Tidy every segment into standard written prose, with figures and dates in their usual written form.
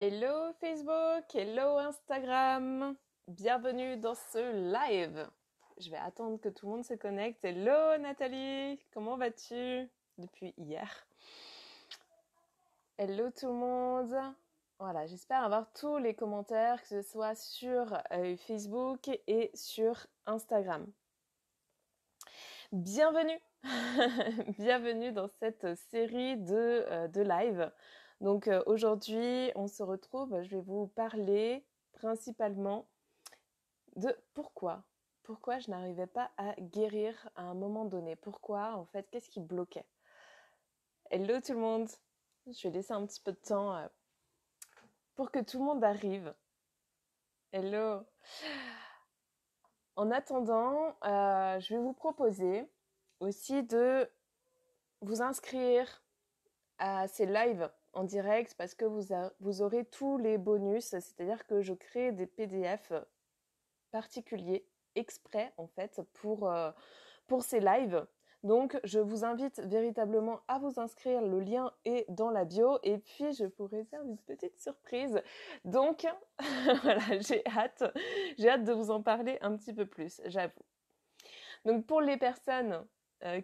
Hello Facebook, hello Instagram, bienvenue dans ce live. Je vais attendre que tout le monde se connecte. Hello Nathalie, comment vas-tu depuis hier? Hello tout le monde. Voilà, j'espère avoir tous les commentaires, que ce soit sur Facebook et sur Instagram. Bienvenue, bienvenue dans cette série de live. Donc aujourd'hui, on se retrouve, je vais vous parler principalement de pourquoi je n'arrivais pas à guérir à un moment donné. Pourquoi, en fait, qu'est-ce qui bloquait? Hello tout le monde, je vais laisser un petit peu de temps pour que tout le monde arrive. Hello. En attendant, je vais vous proposer aussi de vous inscrire à ces lives en direct parce que vous aurez tous les bonus, c'est-à-dire que je crée des PDF particuliers exprès en fait pour ces lives. Donc je vous invite véritablement à vous inscrire, le lien est dans la bio et puis je vous réserve une petite surprise. Donc voilà, j'ai hâte de vous en parler un petit peu plus, j'avoue. Donc pour les personnes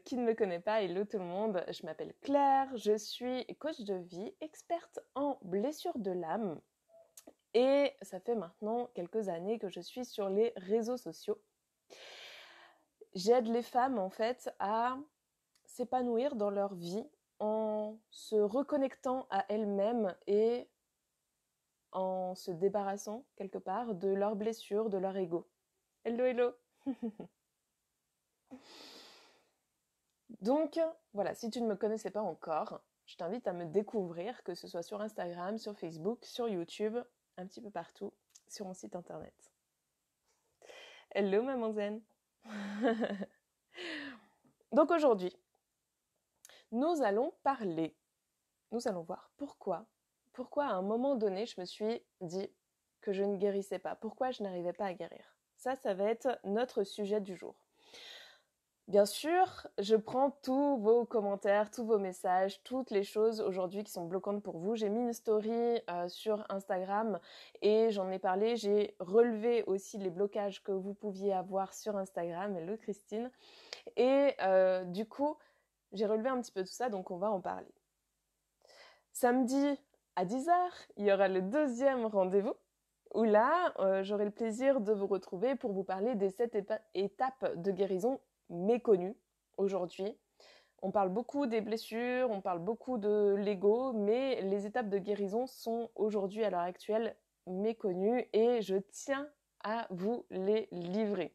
qui ne me connaissent pas, hello tout le monde, je m'appelle Claire, je suis coach de vie, experte en blessures de l'âme et ça fait maintenant quelques années que je suis sur les réseaux sociaux. J'aide les femmes en fait à s'épanouir dans leur vie en se reconnectant à elles-mêmes et en se débarrassant quelque part de leurs blessures, de leur ego. Hello, hello. Donc voilà, si tu ne me connaissais pas encore, je t'invite à me découvrir, que ce soit sur Instagram, sur Facebook, sur YouTube, un petit peu partout, sur mon site internet. Hello maman zen. Donc aujourd'hui, nous allons voir pourquoi à un moment donné je me suis dit que je ne guérissais pas, pourquoi je n'arrivais pas à guérir. Ça va être notre sujet du jour. Bien sûr, je prends tous vos commentaires, tous vos messages, toutes les choses aujourd'hui qui sont bloquantes pour vous. J'ai mis une story sur Instagram et j'en ai parlé. J'ai relevé aussi les blocages que vous pouviez avoir sur Instagram. Hello Christine. Et du coup, j'ai relevé un petit peu tout ça, donc on va en parler. Samedi à 10h, il y aura le deuxième rendez-vous où là, j'aurai le plaisir de vous retrouver pour vous parler des 7 étapes de guérison méconnues aujourd'hui. On parle beaucoup des blessures, on parle beaucoup de l'ego, mais les étapes de guérison sont aujourd'hui, à l'heure actuelle, méconnues et je tiens à vous les livrer.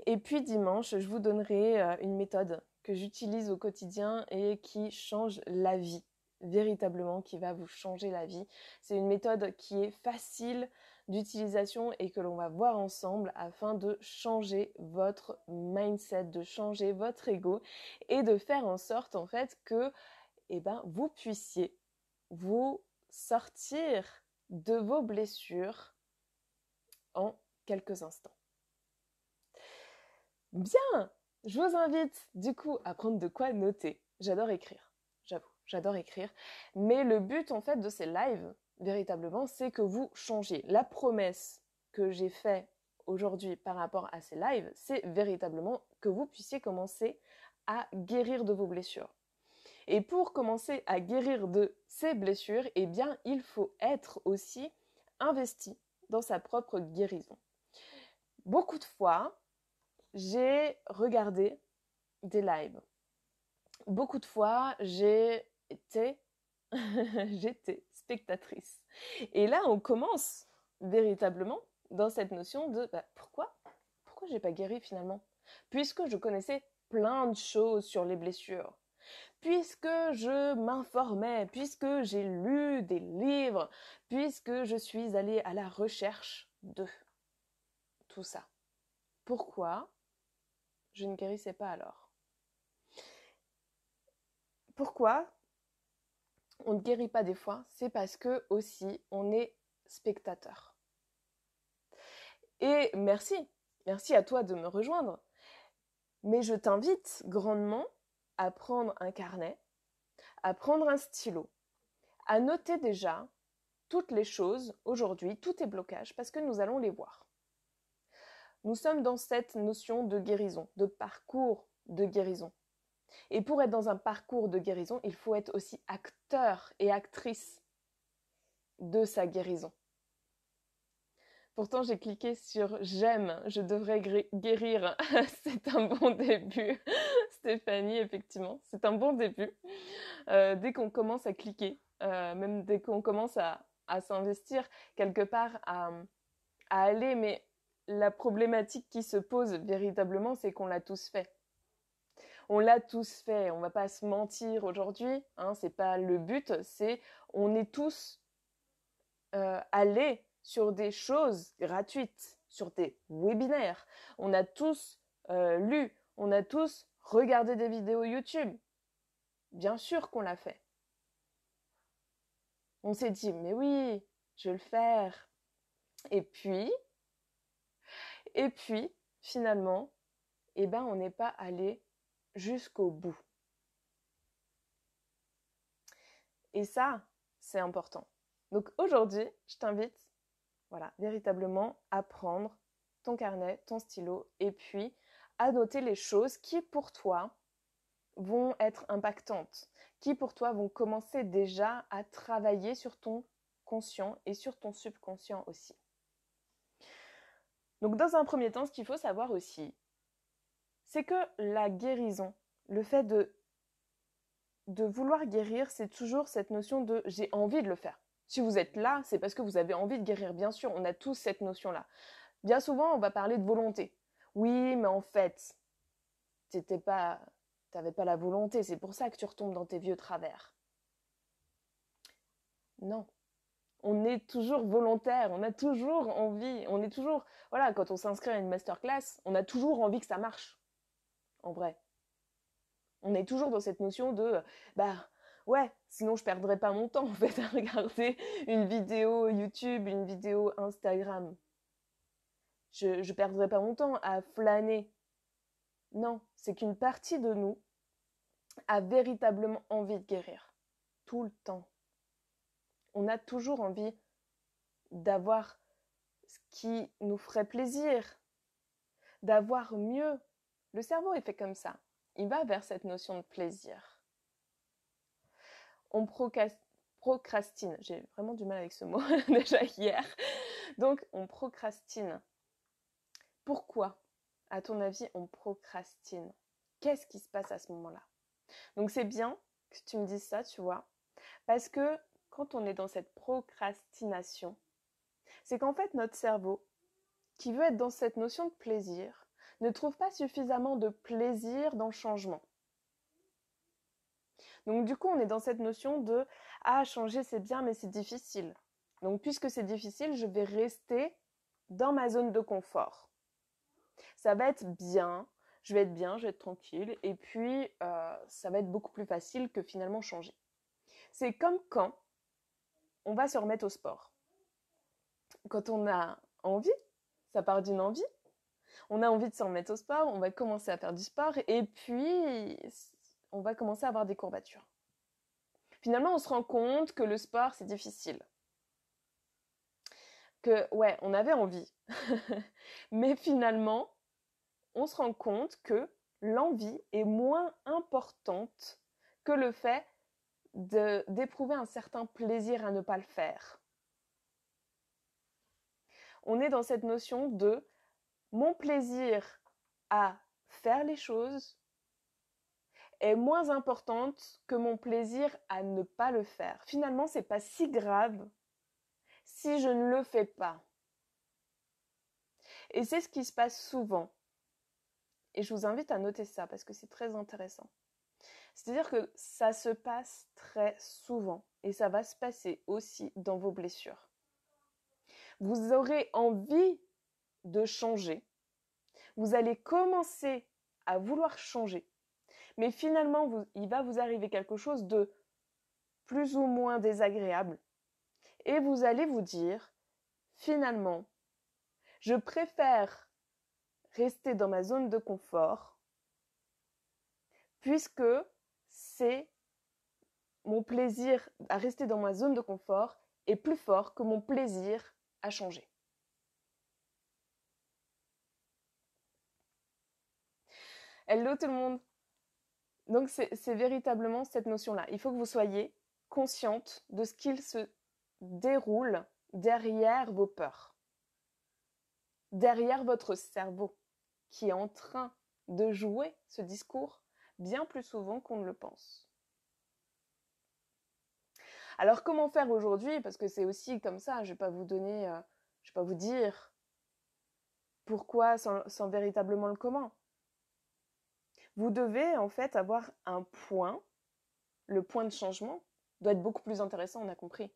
Et puis dimanche, je vous donnerai une méthode que j'utilise au quotidien et qui change la vie, véritablement, qui va vous changer la vie. C'est une méthode qui est facile d'utilisation et que l'on va voir ensemble afin de changer votre mindset, de changer votre ego et de faire en sorte en fait que vous puissiez vous sortir de vos blessures en quelques instants. Bien, je vous invite du coup à prendre de quoi noter. J'adore écrire, j'avoue, j'adore écrire. Mais le but en fait de ces lives, véritablement, c'est que vous changiez. La promesse que j'ai faite aujourd'hui par rapport à ces lives, c'est véritablement que vous puissiez commencer à guérir de vos blessures. Et pour commencer à guérir de ces blessures, eh bien, il faut être aussi investi dans sa propre guérison. Beaucoup de fois, j'ai regardé des lives. Beaucoup de fois, j'étais spectatrice. Et là, on commence véritablement dans cette notion de pourquoi j'ai pas guéri finalement? Puisque je connaissais plein de choses sur les blessures, puisque je m'informais, puisque j'ai lu des livres, puisque je suis allée à la recherche de tout ça. Pourquoi je ne guérissais pas alors? Pourquoi on ne guérit pas des fois? C'est parce que aussi on est spectateur. Et merci à toi de me rejoindre. Mais je t'invite grandement à prendre un carnet, à prendre un stylo, à noter déjà toutes les choses aujourd'hui, tous tes blocages, parce que nous allons les voir. Nous sommes dans cette notion de guérison, de parcours de guérison. Et pour être dans un parcours de guérison, il faut être aussi acteur et actrice de sa guérison. Pourtant, j'ai cliqué sur « J'aime, je devrais guérir ». C'est un bon début, Stéphanie, effectivement. C'est un bon début. Dès qu'on commence à cliquer, même dès qu'on commence à s'investir quelque part, à aller, mais la problématique qui se pose véritablement, c'est qu'on l'a tous fait. On l'a tous fait, on ne va pas se mentir aujourd'hui, hein, c'est pas le but, c'est on est tous allés sur des choses gratuites, sur des webinaires. On a tous lu, on a tous regardé des vidéos YouTube. Bien sûr qu'on l'a fait. On s'est dit, mais oui, je vais le faire. Et puis, finalement, eh ben, on n'est pas allé jusqu'au bout. Et ça, c'est important. Donc aujourd'hui, je t'invite, voilà, véritablement à prendre ton carnet, ton stylo, et puis à noter les choses qui, pour toi, vont être impactantes, qui, pour toi, vont commencer déjà à travailler sur ton conscient et sur ton subconscient aussi. Donc, dans un premier temps, ce qu'il faut savoir aussi, c'est que la guérison, le fait de vouloir guérir, c'est toujours cette notion de « j'ai envie de le faire ». Si vous êtes là, c'est parce que vous avez envie de guérir, bien sûr, on a tous cette notion-là. Bien souvent, on va parler de volonté. Oui, mais en fait, t'avais pas la volonté, c'est pour ça que tu retombes dans tes vieux travers. Non. On est toujours volontaire, on a toujours envie, on est toujours... Voilà, quand on s'inscrit à une masterclass, on a toujours envie que ça marche, en vrai. On est toujours dans cette notion de, ouais, sinon je perdrais pas mon temps en fait à regarder une vidéo YouTube, une vidéo Instagram. Je perdrais pas mon temps à flâner. Non, c'est qu'une partie de nous a véritablement envie de guérir. Tout le temps. On a toujours envie d'avoir ce qui nous ferait plaisir, d'avoir mieux. Le cerveau est fait comme ça. Il va vers cette notion de plaisir. On procrastine. J'ai vraiment du mal avec ce mot déjà hier. Donc, on procrastine. Pourquoi, à ton avis, on procrastine? Qu'est-ce qui se passe à ce moment-là? Donc, c'est bien que tu me dises ça, tu vois, parce que quand on est dans cette procrastination, c'est qu'en fait, notre cerveau, qui veut être dans cette notion de plaisir, ne trouve pas suffisamment de plaisir dans le changement. Donc du coup, on est dans cette notion de « Ah, changer c'est bien, mais c'est difficile. Donc puisque c'est difficile, je vais rester dans ma zone de confort. Ça va être bien, je vais être tranquille, et puis ça va être beaucoup plus facile que finalement changer. » C'est comme quand on va se remettre au sport. Quand on a envie, ça part d'une envie, on a envie de se remettre au sport, on va commencer à faire du sport, et puis on va commencer à avoir des courbatures. Finalement, on se rend compte que le sport, c'est difficile. Que, ouais, on avait envie. Mais finalement, on se rend compte que l'envie est moins importante que le fait d'éprouver un certain plaisir à ne pas le faire. On est dans cette notion de mon plaisir à faire les choses est moins importante que mon plaisir à ne pas le faire. Finalement, c'est pas si grave si je ne le fais pas. Et c'est ce qui se passe souvent. Et je vous invite à noter ça parce que c'est très intéressant. C'est-à-dire que ça se passe très souvent et ça va se passer aussi dans vos blessures. Vous aurez envie de changer. Vous allez commencer à vouloir changer. Mais finalement, il va vous arriver quelque chose de plus ou moins désagréable. Et vous allez vous dire, finalement, je préfère rester dans ma zone de confort puisque c'est mon plaisir à rester dans ma zone de confort est plus fort que mon plaisir à changer. Hello tout le monde! Donc c'est véritablement cette notion-là. Il faut que vous soyez consciente de ce qu'il se déroule derrière vos peurs, derrière votre cerveau qui est en train de jouer ce discours bien plus souvent qu'on ne le pense. Alors comment faire aujourd'hui? Parce que c'est aussi comme ça, je vais pas vous dire pourquoi sans véritablement le comment. Vous devez en fait avoir un point, le point de changement doit être beaucoup plus intéressant, on a compris.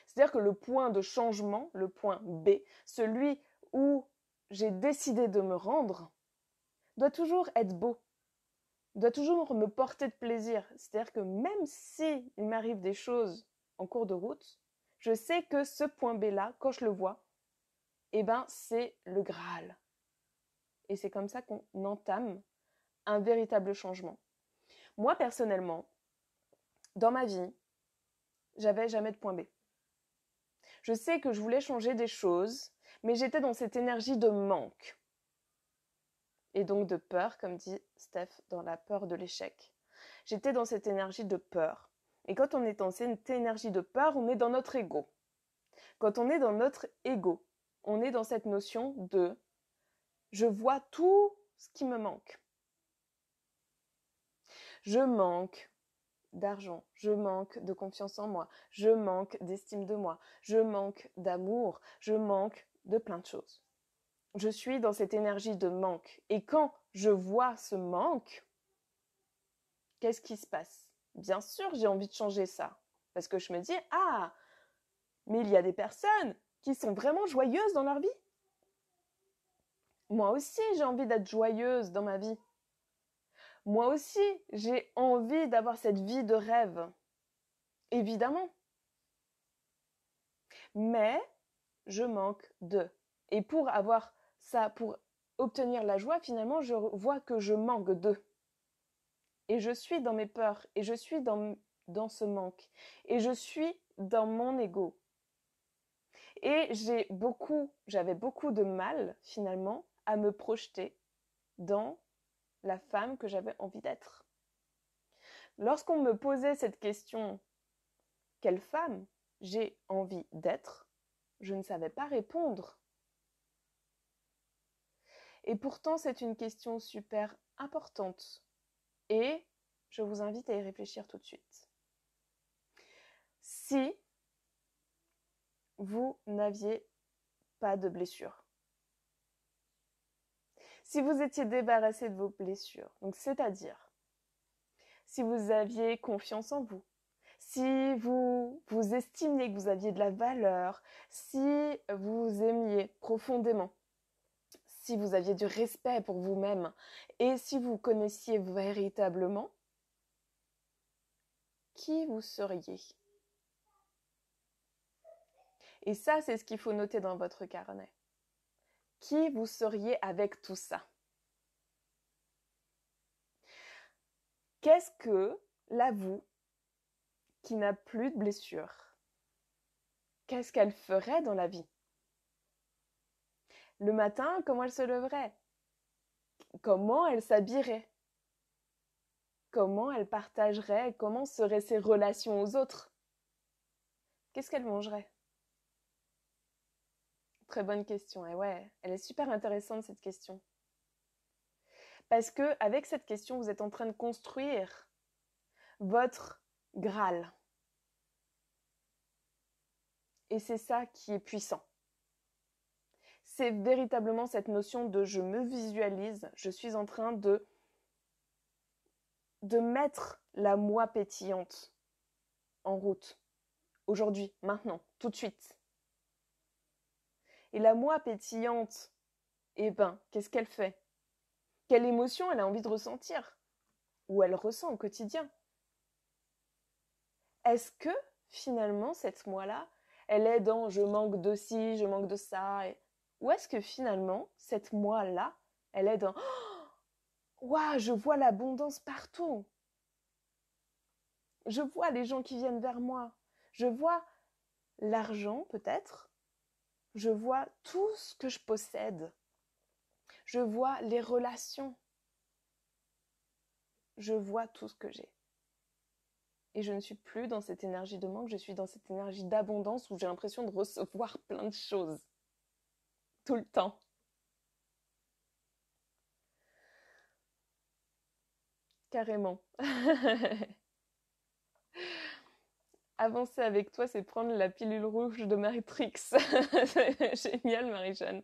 C'est-à-dire que le point de changement, le point B, celui où j'ai décidé de me rendre, doit toujours être beau, doit toujours me porter de plaisir. C'est-à-dire que même si il m'arrive des choses en cours de route, je sais que ce point B-là, quand je le vois, eh ben, c'est le Graal. Et c'est comme ça qu'on entame un véritable changement. Moi, personnellement, dans ma vie, j'avais jamais de point B. Je sais que je voulais changer des choses, mais j'étais dans cette énergie de manque. Et donc de peur, comme dit Steph, dans la peur de l'échec. J'étais dans cette énergie de peur. Et quand on est dans cette énergie de peur, on est dans notre ego. Quand on est dans notre ego, on est dans cette notion de je vois tout ce qui me manque. Je manque d'argent, je manque de confiance en moi, je manque d'estime de moi, je manque d'amour, je manque de plein de choses. Je suis dans cette énergie de manque. Et quand je vois ce manque, qu'est-ce qui se passe? Bien sûr, j'ai envie de changer ça. Parce que je me dis, ah, mais il y a des personnes qui sont vraiment joyeuses dans leur vie. Moi aussi, j'ai envie d'être joyeuse dans ma vie. Moi aussi, j'ai envie d'avoir cette vie de rêve. Évidemment. Mais je manque de. Et pour avoir ça, pour obtenir la joie, finalement, je vois que je manque de. Et je suis dans mes peurs, et je suis dans ce manque, et je suis dans mon ego. Et j'avais beaucoup de mal, finalement, à me projeter dans la femme que j'avais envie d'être. Lorsqu'on me posait cette question, quelle femme j'ai envie d'être, je ne savais pas répondre. Et pourtant, c'est une question super importante. Et je vous invite à y réfléchir tout de suite. Si vous n'aviez pas de blessures, si vous étiez débarrassé de vos blessures, donc c'est-à-dire si vous aviez confiance en vous, si vous estimiez que vous aviez de la valeur, si vous aimiez profondément, si vous aviez du respect pour vous-même et si vous connaissiez véritablement qui vous seriez. Et ça, c'est ce qu'il faut noter dans votre carnet. Qui vous seriez avec tout ça? Qu'est-ce que la vous qui n'a plus de blessure, qu'est-ce qu'elle ferait dans la vie? Le matin, comment elle se leverait? Comment elle s'habillerait? Comment elle partagerait? Comment seraient ses relations aux autres? Qu'est-ce qu'elle mangerait? Très bonne question. Et ouais, elle est super intéressante cette question. Parce que avec cette question, vous êtes en train de construire votre Graal. Et c'est ça qui est puissant. C'est véritablement cette notion de je me visualise, je suis en train de mettre la moi pétillante en route. Aujourd'hui, maintenant, tout de suite. Et la moi pétillante, eh ben, qu'est-ce qu'elle fait? Quelle émotion elle a envie de ressentir? Ou elle ressent au quotidien? Est-ce que, finalement, cette moi-là, elle est dans je manque de ci, je manque de ça? Ou est-ce que, finalement, cette moi-là, elle est dans waouh, je vois l'abondance partout? Je vois les gens qui viennent vers moi. Je vois l'argent peut-être. Je vois tout ce que je possède. Je vois les relations. Je vois tout ce que j'ai. Et je ne suis plus dans cette énergie de manque, je suis dans cette énergie d'abondance où j'ai l'impression de recevoir plein de choses. Tout le temps. Carrément. Avancer avec toi, c'est prendre la pilule rouge de Matrix. Génial, Marie-Jeanne.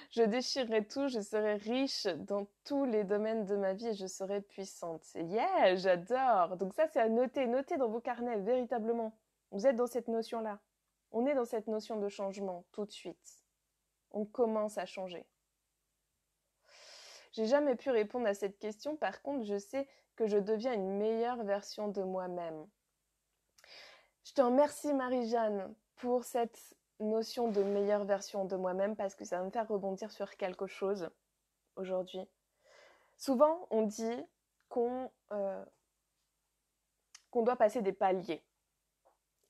Je déchirerai tout, je serai riche dans tous les domaines de ma vie et je serai puissante. Yeah, j'adore. Donc ça, c'est à noter. Notez dans vos carnets, véritablement. Vous êtes dans cette notion-là. On est dans cette notion de changement tout de suite. On commence à changer. J'ai jamais pu répondre à cette question. Par contre, je sais que je deviens une meilleure version de moi-même. Je te remercie, Marie-Jeanne, pour cette notion de meilleure version de moi-même parce que ça va me faire rebondir sur quelque chose aujourd'hui. Souvent, on dit qu'on doit passer des paliers.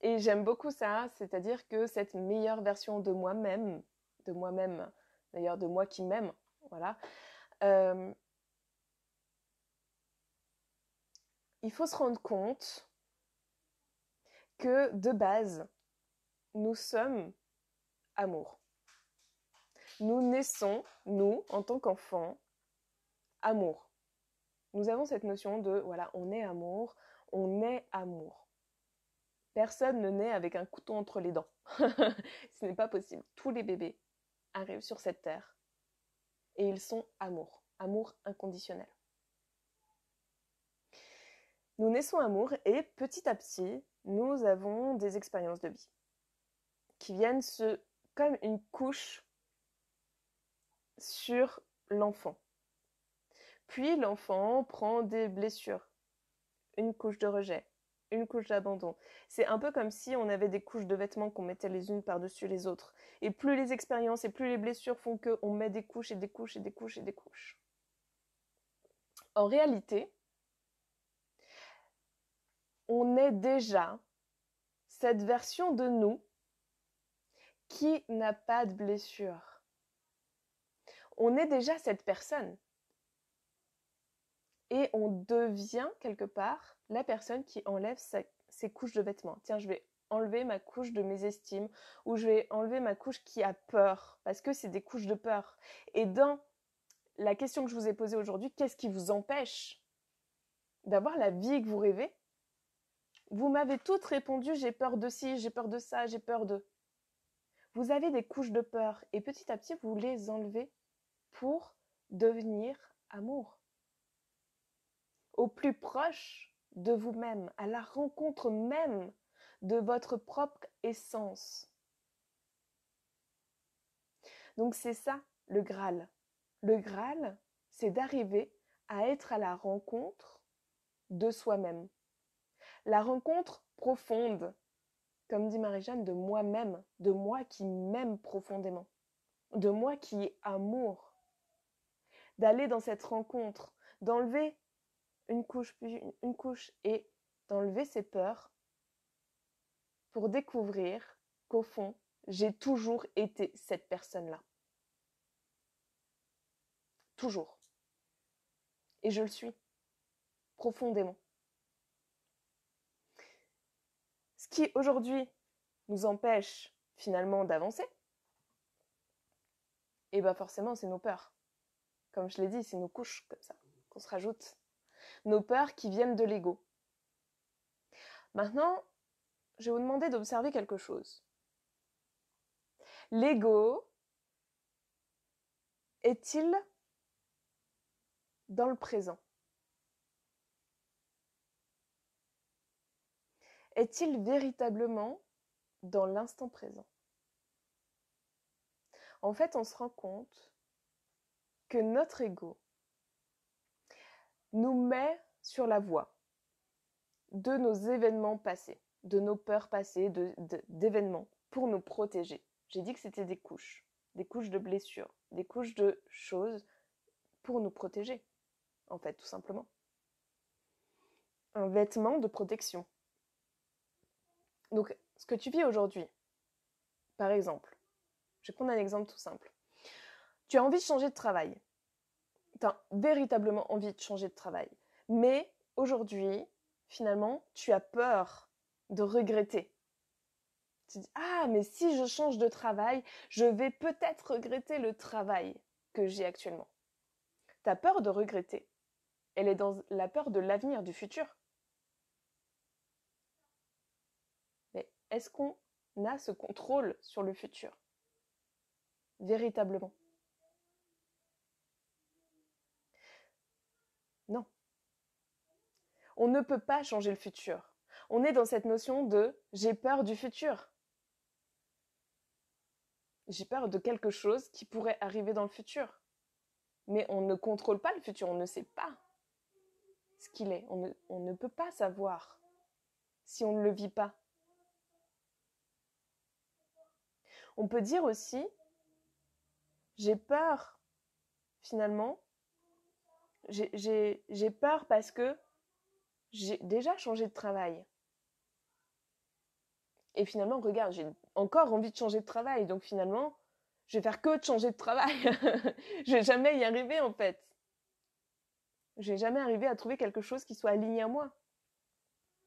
Et j'aime beaucoup ça, c'est-à-dire que cette meilleure version de moi-même, d'ailleurs de moi qui m'aime, voilà, il faut se rendre compte que de base, nous sommes amour. Nous naissons, nous, en tant qu'enfants, amour. Nous avons cette notion de, voilà, on est amour, on est amour. Personne ne naît avec un couteau entre les dents. Ce n'est pas possible. Tous les bébés arrivent sur cette terre et ils sont amour, amour inconditionnel. Nous naissons amour et petit à petit, nous avons des expériences de vie qui viennent comme une couche sur l'enfant. Puis l'enfant prend des blessures, une couche de rejet, une couche d'abandon. C'est un peu comme si on avait des couches de vêtements qu'on mettait les unes par-dessus les autres. Et plus les expériences et plus les blessures font qu'on met des couches et des couches et des couches et des couches. En réalité, on est déjà cette version de nous qui n'a pas de blessure. On est déjà cette personne. Et on devient quelque part la personne qui enlève ses couches de vêtements. Tiens, je vais enlever ma couche de mésestime ou je vais enlever ma couche qui a peur parce que c'est des couches de peur. Et dans la question que je vous ai posée aujourd'hui, qu'est-ce qui vous empêche d'avoir la vie que vous rêvez? Vous m'avez toutes répondu, j'ai peur de ci, j'ai peur de ça, j'ai peur de... Vous avez des couches de peur et petit à petit, vous les enlevez pour devenir amour. Au plus proche de vous-même, à la rencontre même de votre propre essence. Donc c'est ça le Graal. Le Graal, c'est d'arriver à être à la rencontre de soi-même. La rencontre profonde, comme dit Marie-Jeanne, de moi-même, de moi qui m'aime profondément, de moi qui est amour. D'aller dans cette rencontre, d'enlever une couche puis une couche et d'enlever ses peurs pour découvrir qu'au fond, j'ai toujours été cette personne-là. Toujours. Et je le suis, profondément. Ce qui aujourd'hui nous empêche finalement d'avancer, et bien forcément c'est nos peurs. Comme je l'ai dit, c'est nos couches comme ça qu'on se rajoute. Nos peurs qui viennent de l'ego. Maintenant, je vais vous demander d'observer quelque chose. L'ego est-il dans le présent? Est-il véritablement dans l'instant présent? En fait, on se rend compte que notre ego nous met sur la voie de nos événements passés, de nos peurs passées, d'événements, pour nous protéger. J'ai dit que c'était des couches de blessures, des couches de choses pour nous protéger, en fait, tout simplement. un vêtement de protection. Donc, ce que tu vis aujourd'hui, par exemple, je vais prendre un exemple tout simple. Tu as envie de changer de travail. Tu as véritablement envie de changer de travail. Mais aujourd'hui, finalement, tu as peur de regretter. Tu dis, ah, mais si je change de travail, je vais peut-être regretter le travail que j'ai actuellement. Ta peur de regretter, elle est dans la peur de l'avenir, du futur. Mais est-ce qu'on a ce contrôle sur le futur? Véritablement? Non. On ne peut pas changer le futur. On est dans cette notion de j'ai peur du futur. J'ai peur de quelque chose qui pourrait arriver dans le futur. Mais on ne contrôle pas le futur, on ne sait pas ce qu'il est. On ne peut pas savoir si on ne le vit pas. On peut dire aussi, j'ai peur, finalement, j'ai peur parce que j'ai déjà changé de travail. Et finalement, regarde, j'ai encore envie de changer de travail. Donc finalement, je vais faire que de changer de travail. Je vais jamais y arriver en fait. Je vais jamais arriver à trouver quelque chose qui soit aligné à moi.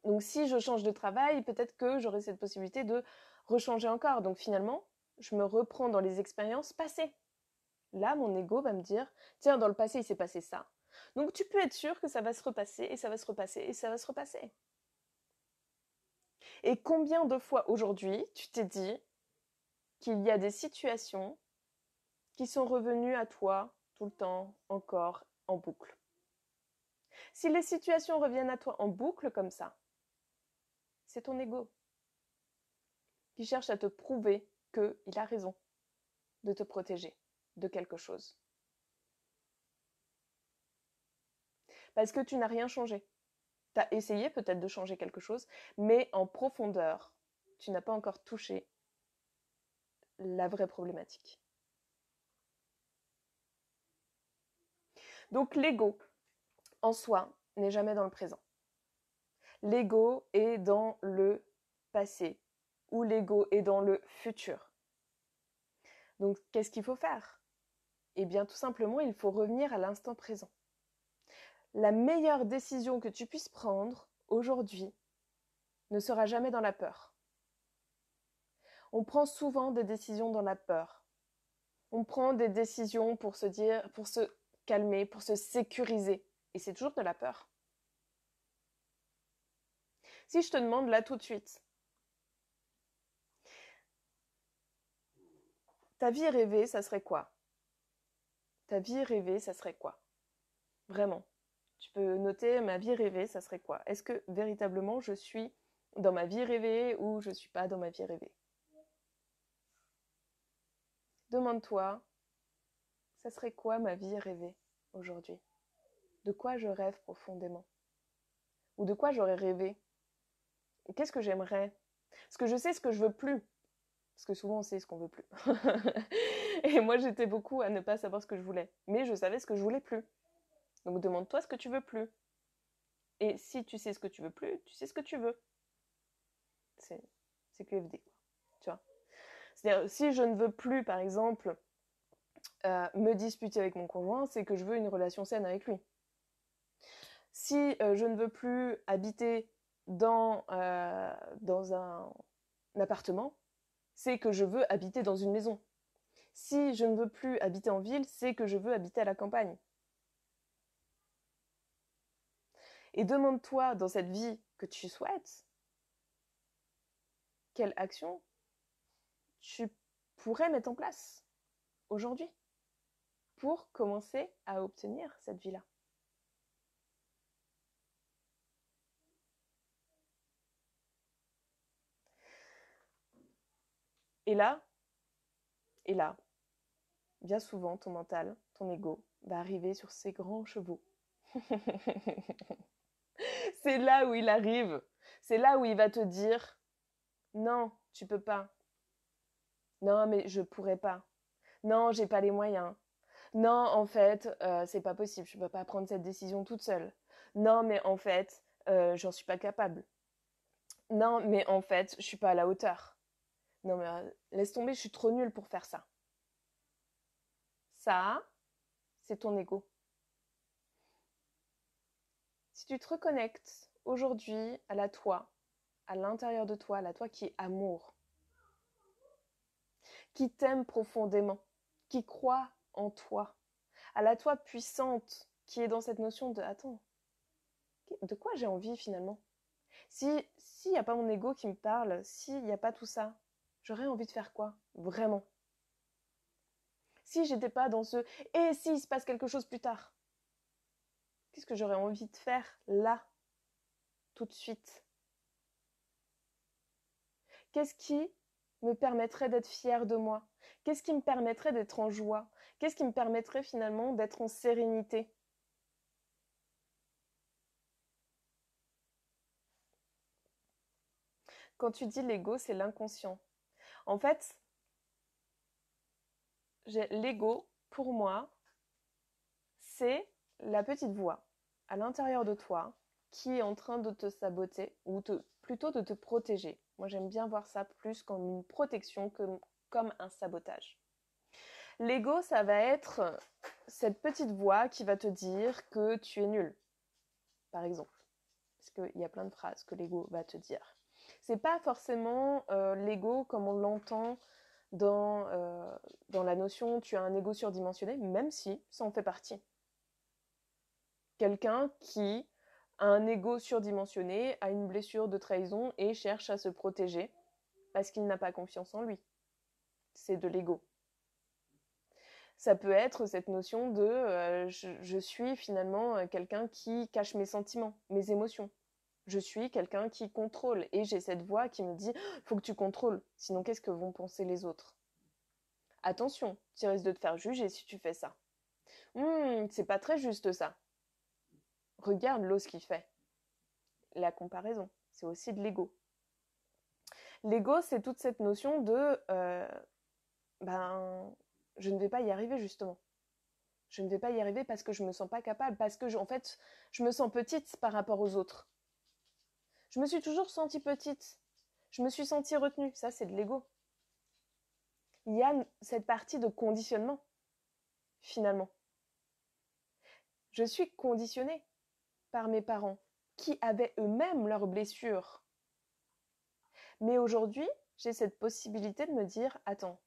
Donc si je change de travail, peut-être que j'aurai cette possibilité de rechanger encore. Donc finalement, je me reprends dans les expériences passées. Là, mon ego va me dire, tiens, dans le passé, il s'est passé ça. Donc tu peux être sûr que ça va se repasser, et ça va se repasser, et ça va se repasser. Et combien de fois aujourd'hui, tu t'es dit qu'il y a des situations qui sont revenues à toi tout le temps, encore, en boucle. Si les situations reviennent à toi en boucle comme ça, c'est ton ego qui cherche à te prouver qu'il a raison de te protéger de quelque chose. Parce que tu n'as rien changé. Tu as essayé peut-être de changer quelque chose, mais en profondeur, tu n'as pas encore touché la vraie problématique. Donc l'ego, en soi, n'est jamais dans le présent. L'ego est dans le passé ou l'ego est dans le futur. Donc qu'est-ce qu'il faut faire? Eh bien tout simplement, il faut revenir à l'instant présent. La meilleure décision que tu puisses prendre aujourd'hui ne sera jamais dans la peur. On prend souvent des décisions dans la peur. On prend des décisions pour se dire, pour se calmer, pour se sécuriser. Et c'est toujours de la peur. Si je te demande là tout de suite, ta vie rêvée, ça serait quoi? Ta vie rêvée, ça serait quoi? Vraiment. Tu peux noter ma vie rêvée, ça serait quoi? Est-ce que véritablement je suis dans ma vie rêvée ou je ne suis pas dans ma vie rêvée? Demande-toi, ça serait quoi ma vie rêvée aujourd'hui? De quoi je rêve profondément? Ou de quoi j'aurais rêvé? Qu'est-ce que j'aimerais? Parce que je sais ce que je veux plus. Parce que souvent on sait ce qu'on veut plus. Et moi j'étais beaucoup à ne pas savoir ce que je voulais. Mais je savais ce que je voulais plus. Donc demande-toi ce que tu veux plus. Et si tu sais ce que tu veux plus, tu sais ce que tu veux. C'est QFD, quoi. Tu vois? C'est-à-dire, si je ne veux plus, par exemple, me disputer avec mon conjoint, c'est que je veux une relation saine avec lui. Si je ne veux plus habiter dans un appartement, c'est que je veux habiter dans une maison. Si je ne veux plus habiter en ville, c'est que je veux habiter à la campagne. Et demande-toi dans cette vie que tu souhaites, quelle action tu pourrais mettre en place aujourd'hui pour commencer à obtenir cette vie-là. Et là, bien souvent, ton mental, ton ego, va arriver sur ses grands chevaux. C'est là où il arrive. C'est là où il va te dire « Non, tu peux pas. Non, mais je pourrais pas. Non, j'ai pas les moyens. Non, en fait, c'est pas possible. Je peux pas prendre cette décision toute seule. Non, mais en fait, J'en suis pas capable. Non, mais en fait, je suis pas à la hauteur. Non, mais laisse tomber, je suis trop nulle pour faire ça. Ça, c'est ton ego. Si tu te reconnectes aujourd'hui à la toi, à l'intérieur de toi, à la toi qui est amour, qui t'aime profondément, qui croit en toi, à la toi puissante qui est dans cette notion de attends, de quoi j'ai envie finalement? S'il n'y a pas mon ego qui me parle, s'il n'y a pas tout ça, j'aurais envie de faire quoi? Vraiment. Si j'étais pas dans ce et s'il se passe quelque chose plus tard, qu'est-ce que j'aurais envie de faire là, tout de suite? Qu'est-ce qui me permettrait d'être fière de moi? Qu'est-ce qui me permettrait d'être en joie? Qu'est-ce qui me permettrait finalement d'être en sérénité? Quand tu dis l'ego, c'est l'inconscient. En fait, l'ego, pour moi, c'est la petite voix à l'intérieur de toi qui est en train de te saboter ou plutôt de te protéger. Moi, j'aime bien voir ça plus comme une protection que comme un sabotage. L'ego, ça va être cette petite voix qui va te dire que tu es nul, par exemple. Parce qu'il y a plein de phrases que l'ego va te dire. C'est pas forcément l'ego comme on l'entend dans la notion tu as un ego surdimensionné, même si ça en fait partie. Quelqu'un qui a un ego surdimensionné, a une blessure de trahison et cherche à se protéger parce qu'il n'a pas confiance en lui. C'est de l'ego. Ça peut être cette notion de je suis finalement quelqu'un qui cache mes sentiments, mes émotions. Je suis quelqu'un qui contrôle et j'ai cette voix qui me dit faut que tu contrôles, sinon qu'est-ce que vont penser les autres? Attention, tu risques de te faire juger si tu fais ça. C'est pas très juste ça. Regarde l'os qu'il fait. La comparaison, c'est aussi de l'ego. L'ego, c'est toute cette notion de je ne vais pas y arriver justement. Je ne vais pas y arriver parce que je me sens pas capable, parce que en fait, je me sens petite par rapport aux autres. Je me suis toujours sentie petite. Je me suis sentie retenue. Ça, c'est de l'ego. Il y a cette partie de conditionnement, finalement. Je suis conditionnée par mes parents, qui avaient eux-mêmes leurs blessures. Mais aujourd'hui, j'ai cette possibilité de me dire, attends,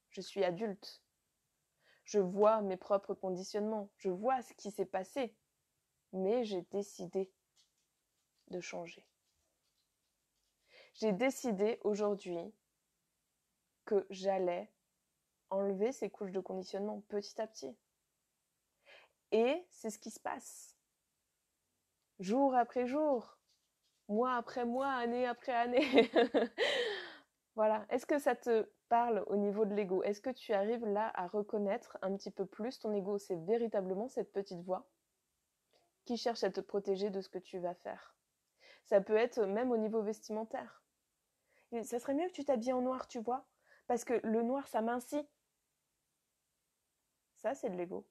je suis adulte. Je vois mes propres conditionnements, je vois ce qui s'est passé, mais j'ai décidé de changer. J'ai décidé aujourd'hui que j'allais enlever ces couches de conditionnement petit à petit. Et c'est ce qui se passe. Jour après jour, mois après mois, année après année. Voilà. Est-ce que ça te parle au niveau de l'ego? Est-ce que tu arrives là à reconnaître un petit peu plus ton ego? C'est véritablement cette petite voix qui cherche à te protéger de ce que tu vas faire. Ça peut être même au niveau vestimentaire. Et ça serait mieux que tu t'habilles en noir, tu vois, parce que le noir, ça mincit. Ça, c'est de l'ego.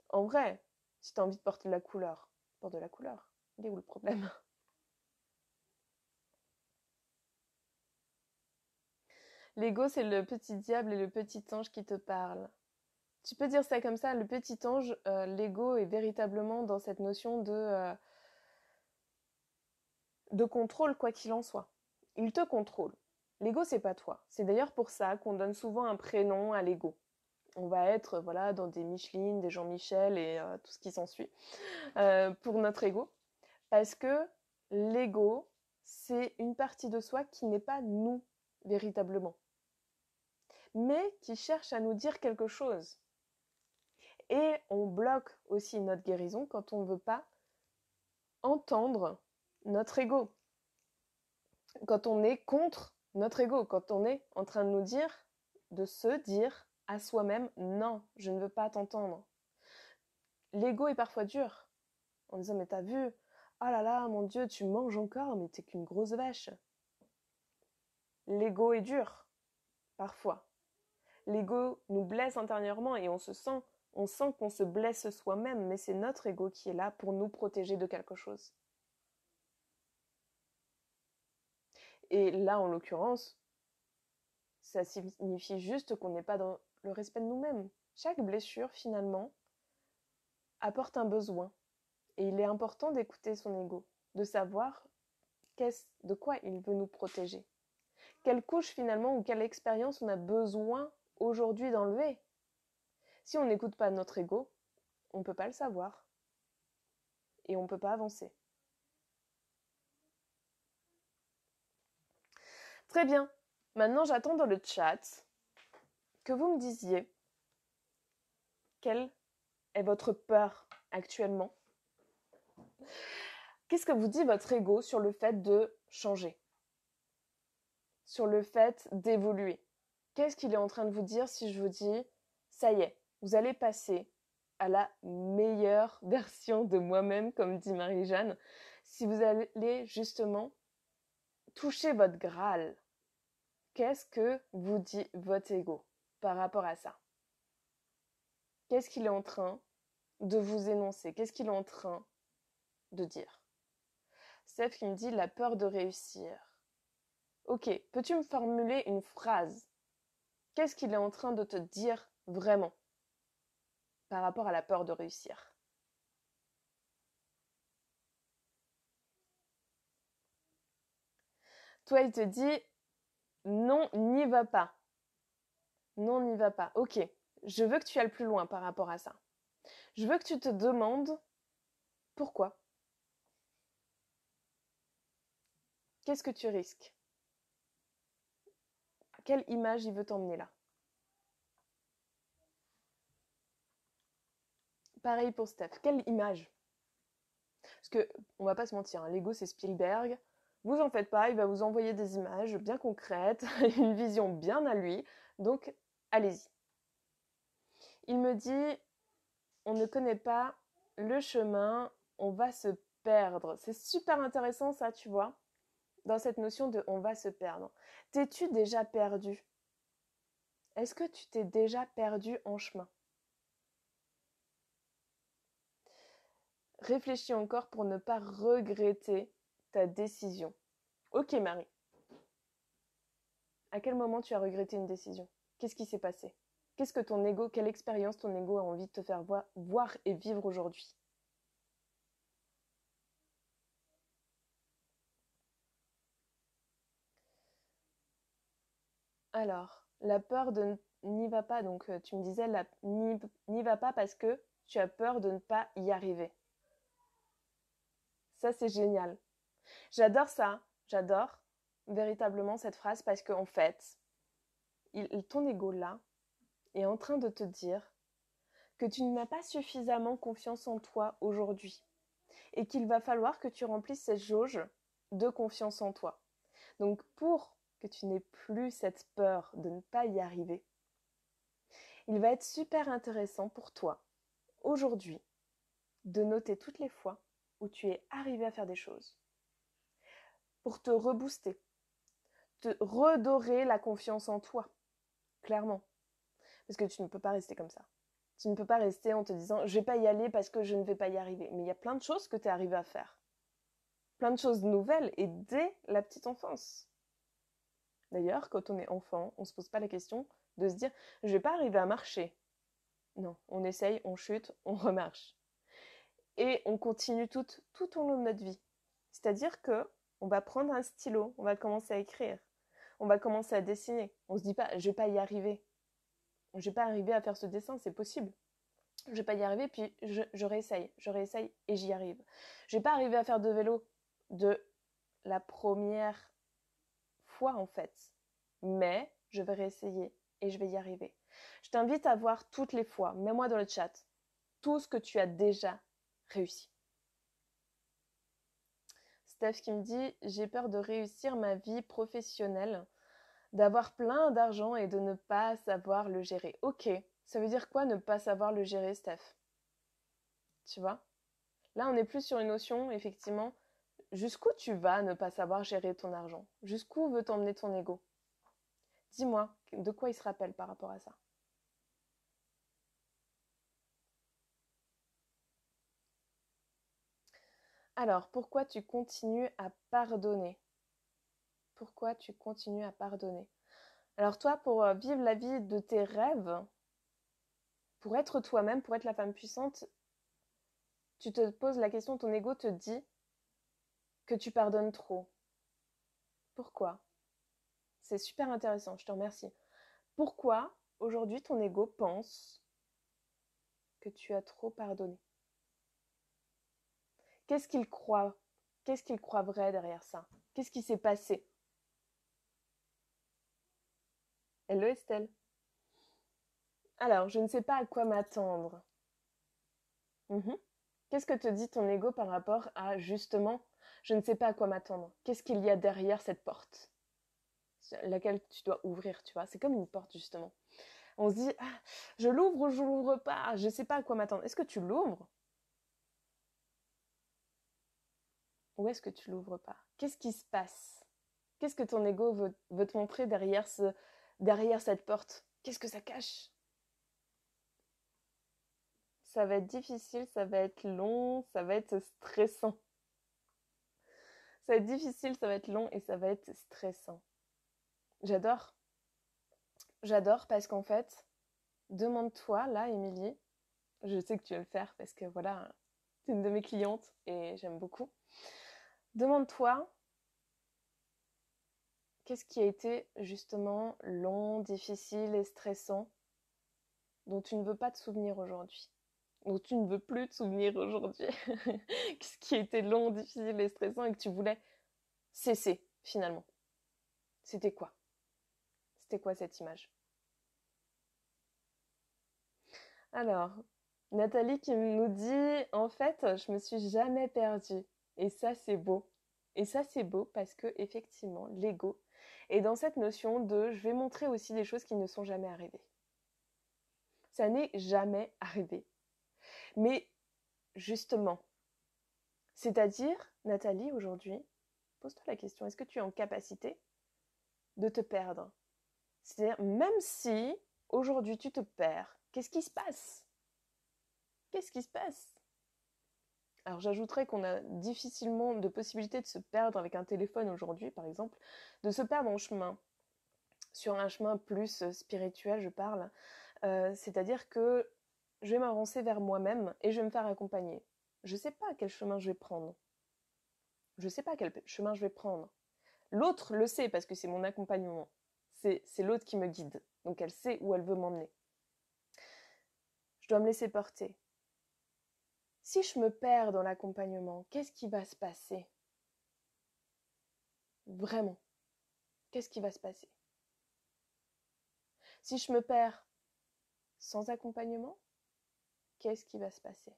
En vrai, si tu as envie de porter de la couleur, porte de la couleur. Il est où le problème? L'ego, c'est le petit diable et le petit ange qui te parlent. Tu peux dire ça comme ça, le petit ange, l'ego est véritablement dans cette notion de contrôle, quoi qu'il en soit. Il te contrôle. L'ego, c'est pas toi. C'est d'ailleurs pour ça qu'on donne souvent un prénom à l'ego. On va être voilà dans des Micheline, des Jean-Michel et tout ce qui s'ensuit pour notre ego. Parce que l'ego, c'est une partie de soi qui n'est pas nous véritablement, mais qui cherche à nous dire quelque chose. Et on bloque aussi notre guérison quand on ne veut pas entendre notre ego. Quand on est contre notre ego, quand on est en train de nous dire, de se dire à soi-même, non, je ne veux pas t'entendre. L'ego est parfois dur, en disant, mais t'as vu, oh là là, mon Dieu, tu manges encore, mais t'es qu'une grosse vache. L'ego est dur, parfois. L'ego nous blesse intérieurement et on se sent On sent qu'on se blesse soi-même, mais c'est notre ego qui est là pour nous protéger de quelque chose. Et là, en l'occurrence, ça signifie juste qu'on n'est pas dans le respect de nous-mêmes. Chaque blessure, finalement, apporte un besoin. Et il est important d'écouter son ego, de savoir de quoi il veut nous protéger. Quelle couche, finalement, ou quelle expérience on a besoin aujourd'hui d'enlever. Si on n'écoute pas notre ego, on ne peut pas le savoir. Et on ne peut pas avancer. Très bien. Maintenant, j'attends dans le chat que vous me disiez quelle est votre peur actuellement. Qu'est-ce que vous dit votre ego sur le fait de changer? Sur le fait d'évoluer? Qu'est-ce qu'il est en train de vous dire si je vous dis « ça y est, vous allez passer à la meilleure version de moi-même », comme dit Marie-Jeanne, si vous allez justement toucher votre Graal? Qu'est-ce que vous dit votre ego par rapport à ça? Qu'est-ce qu'il est en train de vous énoncer? Qu'est-ce qu'il est en train de dire? Steph qui me dit la peur de réussir. Ok, peux-tu me formuler une phrase? Qu'est-ce qu'il est en train de te dire vraiment par rapport à la peur de réussir? Toi, il te dit non, n'y va pas. Non, n'y va pas. Ok, je veux que tu ailles plus loin par rapport à ça. Je veux que tu te demandes pourquoi. Qu'est-ce que tu risques? Quelle image il veut t'emmener là? Pareil pour Steph. Quelle image? Parce que, on va pas se mentir, hein, l'ego c'est Spielberg. Vous en faites pas, il va vous envoyer des images bien concrètes, une vision bien à lui. Donc, allez-y. Il me dit, on ne connaît pas le chemin, on va se perdre. C'est super intéressant ça, tu vois, dans cette notion de on va se perdre. T'es-tu déjà perdu? Est-ce que tu t'es déjà perdu en chemin? Réfléchis encore pour ne pas regretter ta décision. Ok Marie. À quel moment tu as regretté une décision? Qu'est-ce qui s'est passé? Qu'est-ce que ton ego, quelle expérience ton ego a envie de te faire voir et vivre aujourd'hui? Alors, la peur de n'y va pas, donc tu me disais n'y va pas parce que tu as peur de ne pas y arriver. Ça, c'est génial. J'adore ça, j'adore véritablement cette phrase parce qu'en fait, ton ego là est en train de te dire que tu n'as pas suffisamment confiance en toi aujourd'hui et qu'il va falloir que tu remplisses cette jauge de confiance en toi. Donc pour que tu n'aies plus cette peur de ne pas y arriver, il va être super intéressant pour toi aujourd'hui de noter toutes les fois où tu es arrivé à faire des choses pour te rebooster, te redorer la confiance en toi, clairement. Parce que tu ne peux pas rester comme ça. Tu ne peux pas rester en te disant je vais pas y aller parce que je ne vais pas y arriver. Mais il y a plein de choses que tu es arrivé à faire. Plein de choses nouvelles et dès la petite enfance. D'ailleurs, quand on est enfant, on ne se pose pas la question de se dire je vais pas arriver à marcher. Non, on essaye, on chute, on remarche. Et on continue tout au long de notre vie. C'est-à-dire que on va prendre un stylo, on va commencer à écrire, on va commencer à dessiner. On se dit pas je vais pas y arriver. Je vais pas arriver à faire ce dessin, c'est possible. Je vais pas y arriver, puis je réessaye et j'y arrive. Je vais pas arriver à faire de vélo de la première fois en fait, mais je vais réessayer et je vais y arriver. Je t'invite à voir toutes les fois, mets-moi dans le chat, tout ce que tu as déjà réussi. Steph qui me dit, j'ai peur de réussir ma vie professionnelle, d'avoir plein d'argent et de ne pas savoir le gérer. Ok, ça veut dire quoi ne pas savoir le gérer, Steph? Tu vois? Là, on est plus sur une notion, effectivement, jusqu'où tu vas ne pas savoir gérer ton argent? Jusqu'où veut t'emmener ton ego? Dis-moi, de quoi il se rappelle par rapport à ça? Alors, pourquoi tu continues à pardonner? Pourquoi tu continues à pardonner? Alors toi, pour vivre la vie de tes rêves, pour être toi-même, pour être la femme puissante, tu te poses la question, ton ego te dit que tu pardonnes trop. Pourquoi? C'est super intéressant, je te remercie. Pourquoi aujourd'hui ton ego pense que tu as trop pardonné? Qu'est-ce qu'il croit? Qu'est-ce qu'il croit vrai derrière ça? Qu'est-ce qui s'est passé? Hello Estelle. Alors, je ne sais pas à quoi m'attendre. Qu'est-ce que te dit ton ego par rapport à justement, je ne sais pas à quoi m'attendre? Qu'est-ce qu'il y a derrière cette porte? Laquelle tu dois ouvrir, tu vois? C'est comme une porte justement. On se dit, ah, je l'ouvre ou je l'ouvre pas, je ne sais pas à quoi m'attendre. Est-ce que tu l'ouvres? Ou est-ce que tu l'ouvres pas? Qu'est-ce qui se passe? Qu'est-ce que ton ego veut te montrer derrière cette porte? Qu'est-ce que ça cache? Ça va être difficile, ça va être long, ça va être stressant. Ça va être difficile, ça va être long et ça va être stressant. J'adore. J'adore parce qu'en fait, demande-toi, là, Émilie, je sais que tu vas le faire parce que voilà, tu es une de mes clientes et j'aime beaucoup. Demande-toi, qu'est-ce qui a été justement long, difficile et stressant dont tu ne veux pas te souvenir aujourd'hui, dont tu ne veux plus te souvenir aujourd'hui. Qu'est-ce qui a été long, difficile et stressant et que tu voulais cesser finalement? C'était quoi? C'était quoi cette image? Alors, Nathalie qui nous dit, en fait, je me suis jamais perdue. Et ça, c'est beau. Et ça, c'est beau parce que, effectivement, l'ego est dans cette notion de je vais montrer aussi des choses qui ne sont jamais arrivées. Ça n'est jamais arrivé. Mais, justement, c'est-à-dire, Nathalie, aujourd'hui, pose-toi la question, est-ce que tu es en capacité de te perdre? C'est-à-dire, même si aujourd'hui tu te perds, qu'est-ce qui se passe? Qu'est-ce qui se passe? Alors j'ajouterais qu'on a difficilement de possibilité de se perdre avec un téléphone aujourd'hui, par exemple, de se perdre en chemin, sur un chemin plus spirituel, je parle. C'est-à-dire que je vais m'avancer vers moi-même et je vais me faire accompagner. Je ne sais pas quel chemin je vais prendre. Je ne sais pas quel chemin je vais prendre. L'autre le sait parce que c'est mon accompagnement. C'est l'autre qui me guide. Donc elle sait où elle veut m'emmener. Je dois me laisser porter. Si je me perds dans l'accompagnement, qu'est-ce qui va se passer? Vraiment, qu'est-ce qui va se passer? Si je me perds sans accompagnement, qu'est-ce qui va se passer?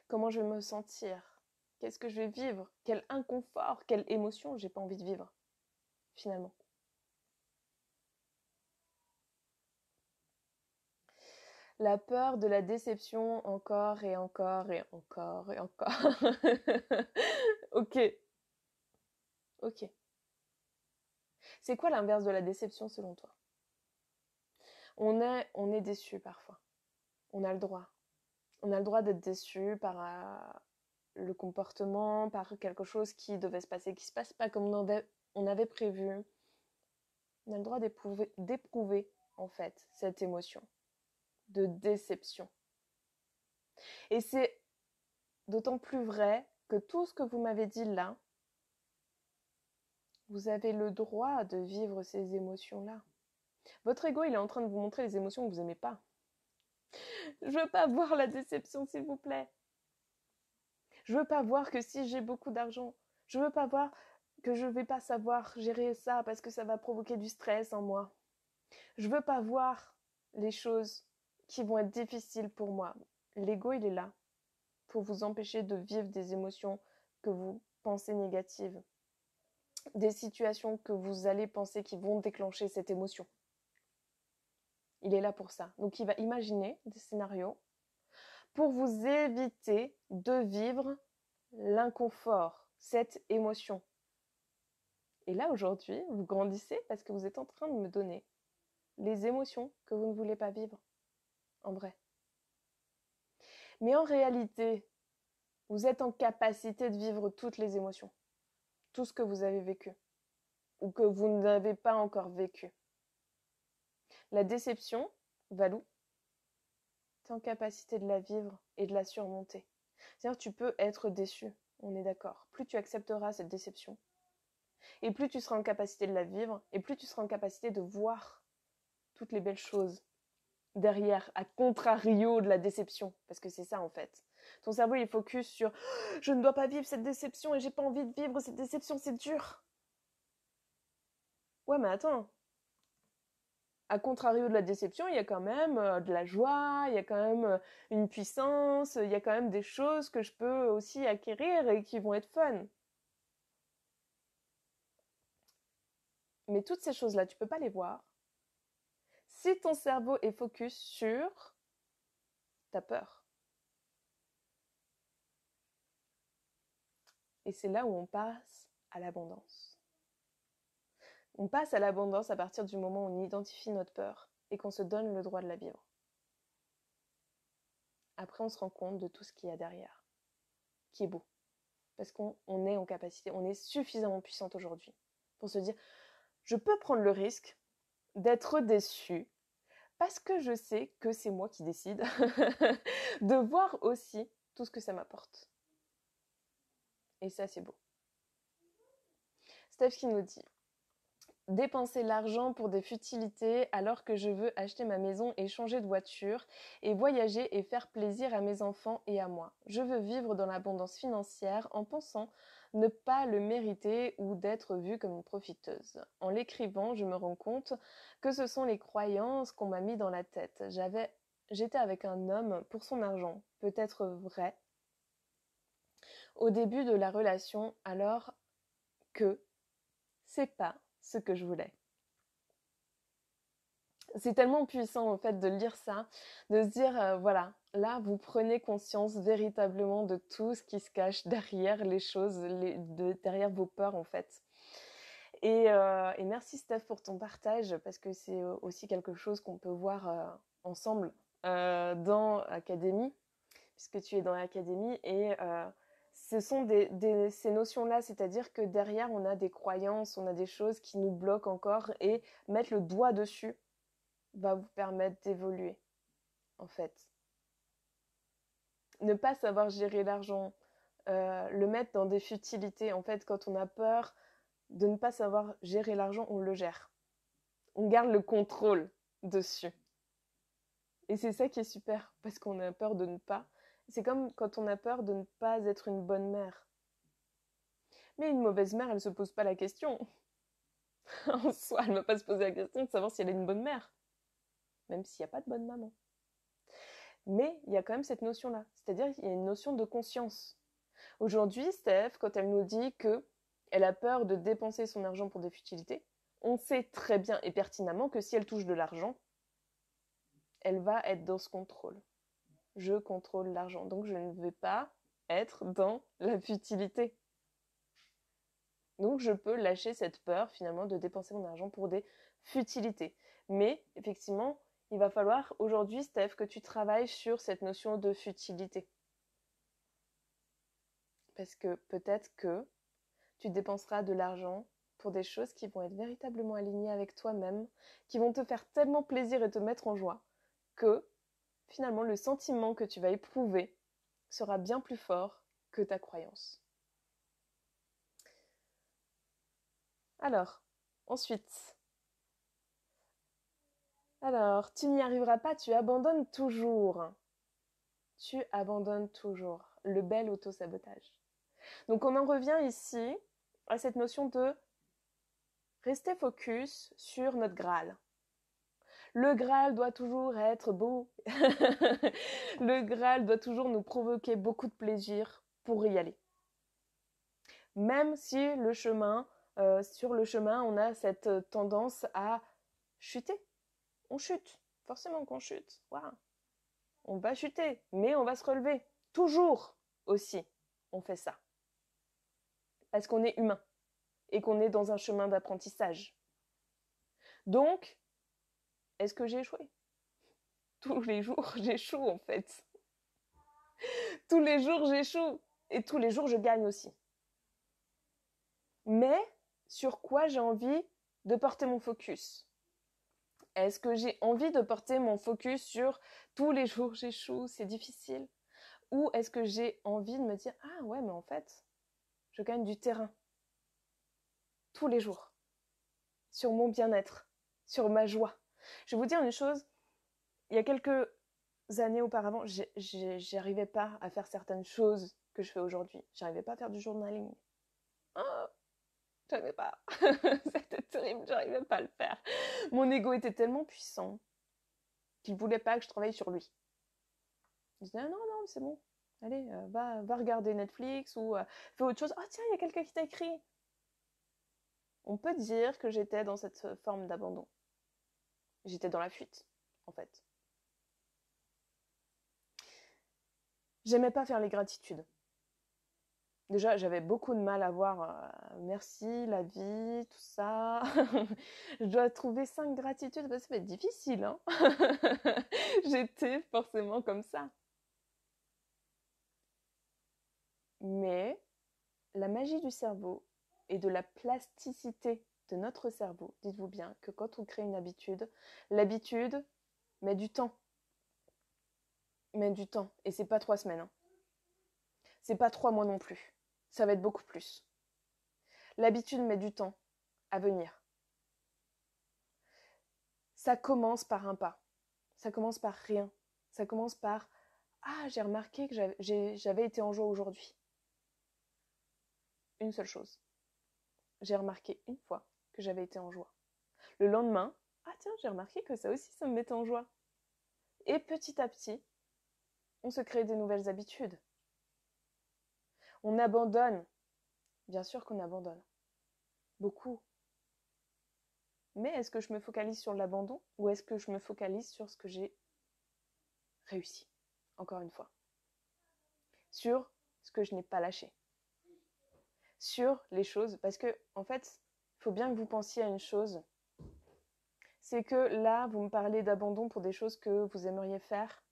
Comment je vais me sentir? Qu'est-ce que je vais vivre? Quel inconfort, quelle émotion j'ai pas envie de vivre, finalement. La peur de la déception encore et encore et encore et encore. Ok. Ok. C'est quoi l'inverse de la déception selon toi? On est déçu parfois. On a le droit. On a le droit d'être déçu par le comportement, par quelque chose qui devait se passer, qui se passe pas comme on avait prévu. On a le droit d'éprouver en fait cette émotion de déception. Et c'est d'autant plus vrai que tout ce que vous m'avez dit là, vous avez le droit de vivre ces émotions-là. Votre ego, il est en train de vous montrer les émotions que vous n'aimez pas. Je veux pas voir la déception, s'il vous plaît. Je veux pas voir que si j'ai beaucoup d'argent, je veux pas voir que je vais pas savoir gérer ça parce que ça va provoquer du stress en moi. Je veux pas voir les choses qui vont être difficiles pour moi. L'ego, il est là pour vous empêcher de vivre des émotions que vous pensez négatives, des situations que vous allez penser qui vont déclencher cette émotion. Il est là pour ça. Donc il va imaginer des scénarios pour vous éviter de vivre l'inconfort, cette émotion. Et là, aujourd'hui, vous grandissez parce que vous êtes en train de me donner les émotions que vous ne voulez pas vivre, en vrai. Mais en réalité, Vous êtes en capacité de vivre toutes les émotions, tout ce que vous avez vécu ou que vous n'avez pas encore vécu. La déception, Valou, tu es en capacité de la vivre et de la surmonter. C'est-à-dire que tu peux être déçu, on est d'accord. Plus tu accepteras cette déception, et plus tu seras en capacité de la vivre, et plus tu seras en capacité de voir toutes les belles choses derrière, à contrario de la déception. Parce que c'est ça en fait. Ton cerveau il est focus sur « je ne dois pas vivre cette déception et j'ai pas envie de vivre cette déception, c'est dur ». Ouais mais attends, à contrario de la déception, il y a quand même de la joie, il y a quand même une puissance, il y a quand même des choses que je peux aussi acquérir et qui vont être fun. Mais toutes ces choses-là, tu peux pas les voir si ton cerveau est focus sur ta peur. Et c'est là où on passe à l'abondance. On passe à l'abondance à partir du moment où on identifie notre peur et qu'on se donne le droit de la vivre. Après, on se rend compte de tout ce qu'il y a derrière, qui est beau. Parce qu'on est en capacité, on est suffisamment puissante aujourd'hui pour se dire « je peux prendre le risque d'être déçue parce que je sais que c'est moi qui décide de voir aussi tout ce que ça m'apporte. » Et ça, c'est beau. Steph qui nous dit « dépenser l'argent pour des futilités alors que je veux acheter ma maison et changer de voiture et voyager et faire plaisir à mes enfants et à moi. Je veux vivre dans l'abondance financière en pensant ne pas le mériter ou d'être vue comme une profiteuse. En l'écrivant, je me rends compte que ce sont les croyances qu'on m'a mis dans la tête. J'étais avec un homme pour son argent, peut-être vrai, au début de la relation, alors que c'est pas ce que je voulais. » C'est tellement puissant en fait de lire ça, de se dire voilà, là vous prenez conscience véritablement de tout ce qui se cache derrière les choses, derrière vos peurs en fait. Et merci Steph pour ton partage parce que c'est aussi quelque chose qu'on peut voir ensemble dans Académie, puisque tu es dans l'Académie et ce sont ces notions-là, c'est-à-dire que derrière on a des croyances, on a des choses qui nous bloquent encore et mettre le doigt dessus va vous permettre d'évoluer, en fait. Ne pas savoir gérer l'argent, le mettre dans des futilités. En fait, quand on a peur de ne pas savoir gérer l'argent, on le gère. On garde le contrôle dessus. Et c'est ça qui est super, parce qu'on a peur de ne pas. C'est comme quand on a peur de ne pas être une bonne mère. Mais une mauvaise mère, elle ne se pose pas la question. En soi, elle ne va pas se poser la question de savoir si elle est une bonne mère. Même s'il n'y a pas de bonne maman. Mais il y a quand même cette notion-là. C'est-à-dire qu'il y a une notion de conscience. Aujourd'hui, Steph, quand elle nous dit qu'elle a peur de dépenser son argent pour des futilités, on sait très bien et pertinemment que si elle touche de l'argent, elle va être dans ce contrôle. Je contrôle l'argent, donc je ne vais pas être dans la futilité. Donc je peux lâcher cette peur finalement de dépenser mon argent pour des futilités. Mais effectivement, il va falloir aujourd'hui, Steph, que tu travailles sur cette notion de futilité. Parce que peut-être que tu dépenseras de l'argent pour des choses qui vont être véritablement alignées avec toi-même, qui vont te faire tellement plaisir et te mettre en joie, que finalement le sentiment que tu vas éprouver sera bien plus fort que ta croyance. Alors, ensuite, tu n'y arriveras pas, tu abandonnes toujours. Tu abandonnes toujours. Le bel auto-sabotage. Donc on en revient ici à cette notion de rester focus sur notre Graal. Le Graal doit toujours être beau. Le Graal doit toujours nous provoquer beaucoup de plaisir pour y aller. Même si sur le chemin, on a cette tendance à chuter. On chute. Forcément qu'on chute. Wow. On va chuter, mais on va se relever. Toujours aussi, on fait ça. Parce qu'on est humain et qu'on est dans un chemin d'apprentissage. Donc, est-ce que j'ai échoué? Tous les jours, j'échoue en fait. Tous les jours, j'échoue. Et tous les jours, je gagne aussi. Mais sur quoi j'ai envie de porter mon focus? Est-ce que j'ai envie de porter mon focus sur tous les jours j'échoue, c'est difficile? Ou est-ce que j'ai envie de me dire, ah ouais, mais en fait, je gagne du terrain tous les jours sur mon bien-être, sur ma joie. Je vais vous dire une chose, il y a quelques années auparavant, j'arrivais pas à faire certaines choses que je fais aujourd'hui. J'arrivais pas à faire du journaling. Oh, j'arrivais pas. C'était terrible, j'arrivais pas à le faire. Mon ego était tellement puissant qu'il voulait pas que je travaille sur lui. Il disait, ah, non, non, c'est bon. Allez, va regarder Netflix ou fais autre chose. Ah, tiens, il y a quelqu'un qui t'a écrit. On peut dire que j'étais dans cette forme d'abandon. J'étais dans la fuite, en fait. J'aimais pas faire les gratitudes. Déjà, j'avais beaucoup de mal à voir merci, la vie, tout ça. Je dois trouver 5 gratitudes, ça va être difficile. Hein. J'étais forcément comme ça. Mais la magie du cerveau et de la plasticité de notre cerveau, dites-vous bien que quand on crée une habitude, l'habitude met du temps. Met du temps. Et c'est pas 3 semaines. Hein. C'est pas 3 mois non plus. Ça va être beaucoup plus. L'habitude met du temps à venir. Ça commence par un pas. Ça commence par rien. Ça commence par « Ah, j'ai remarqué que j'avais été en joie aujourd'hui. » Une seule chose. J'ai remarqué une fois que j'avais été en joie. Le lendemain, « Ah tiens, j'ai remarqué que ça aussi, ça me mettait en joie. » Et petit à petit, on se crée des nouvelles habitudes. On abandonne. Bien sûr qu'on abandonne. Beaucoup. Mais est-ce que je me focalise sur l'abandon ou est-ce que je me focalise sur ce que j'ai réussi? Encore une fois. Sur ce que je n'ai pas lâché. Sur les choses, parce que en fait, il faut bien que vous pensiez à une chose, c'est que là, vous me parlez d'abandon pour des choses que vous aimeriez faire.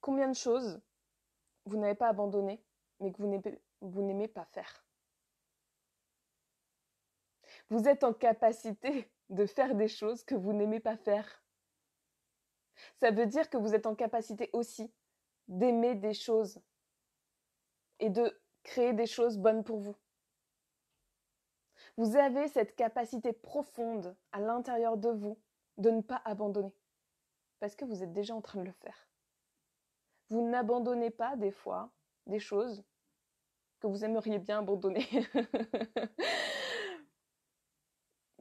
Combien de choses vous n'avez pas abandonnées, mais que vous n'aimez pas faire? Vous êtes en capacité de faire des choses que vous n'aimez pas faire. Ça veut dire que vous êtes en capacité aussi d'aimer des choses et de créer des choses bonnes pour vous. Vous avez cette capacité profonde à l'intérieur de vous de ne pas abandonner parce que vous êtes déjà en train de le faire. Vous n'abandonnez pas des fois des choses que vous aimeriez bien abandonner.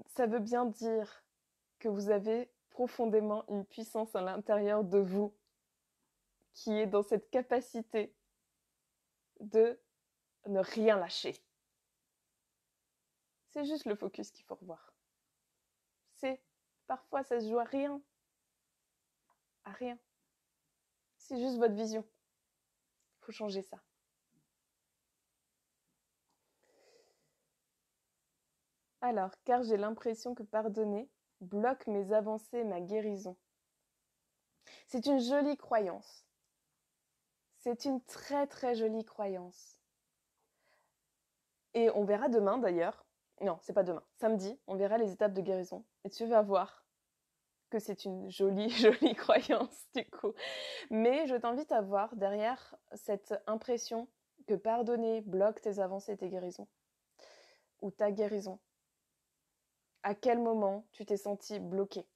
Ça veut bien dire que vous avez profondément une puissance à l'intérieur de vous qui est dans cette capacité de ne rien lâcher. C'est juste le focus qu'il faut revoir. Parfois ça se joue à rien. À rien. C'est juste votre vision. Il faut changer ça. Alors, car j'ai l'impression que pardonner bloque mes avancées et ma guérison. C'est une jolie croyance. C'est une très très jolie croyance. Et on verra demain d'ailleurs. Non, c'est pas demain. Samedi, on verra les étapes de guérison. Et tu vas voir que c'est une jolie, jolie croyance du coup. Mais je t'invite à voir derrière cette impression que pardonner bloque tes avancées et tes guérisons. Ou ta guérison. À quel moment tu t'es senti bloqué?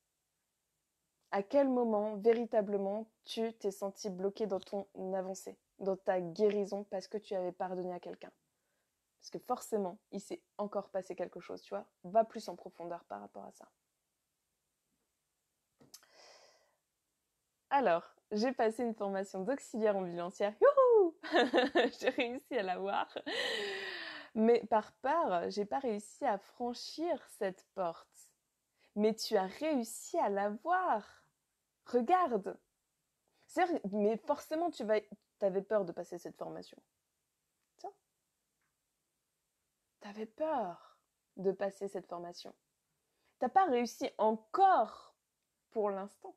À quel moment véritablement tu t'es senti bloqué dans ton avancée, dans ta guérison parce que tu avais pardonné à quelqu'un? Parce que forcément, il s'est encore passé quelque chose, tu vois. Va plus en profondeur par rapport à ça. Alors, j'ai passé une formation d'auxiliaire ambulancière. Youhou! J'ai réussi à l'avoir. Mais par peur, j'ai pas réussi à franchir cette porte. Mais tu as réussi à l'avoir. Regarde. Mais forcément, t'avais peur de passer cette formation. Tiens. T'avais peur de passer cette formation. T'as pas réussi encore, pour l'instant,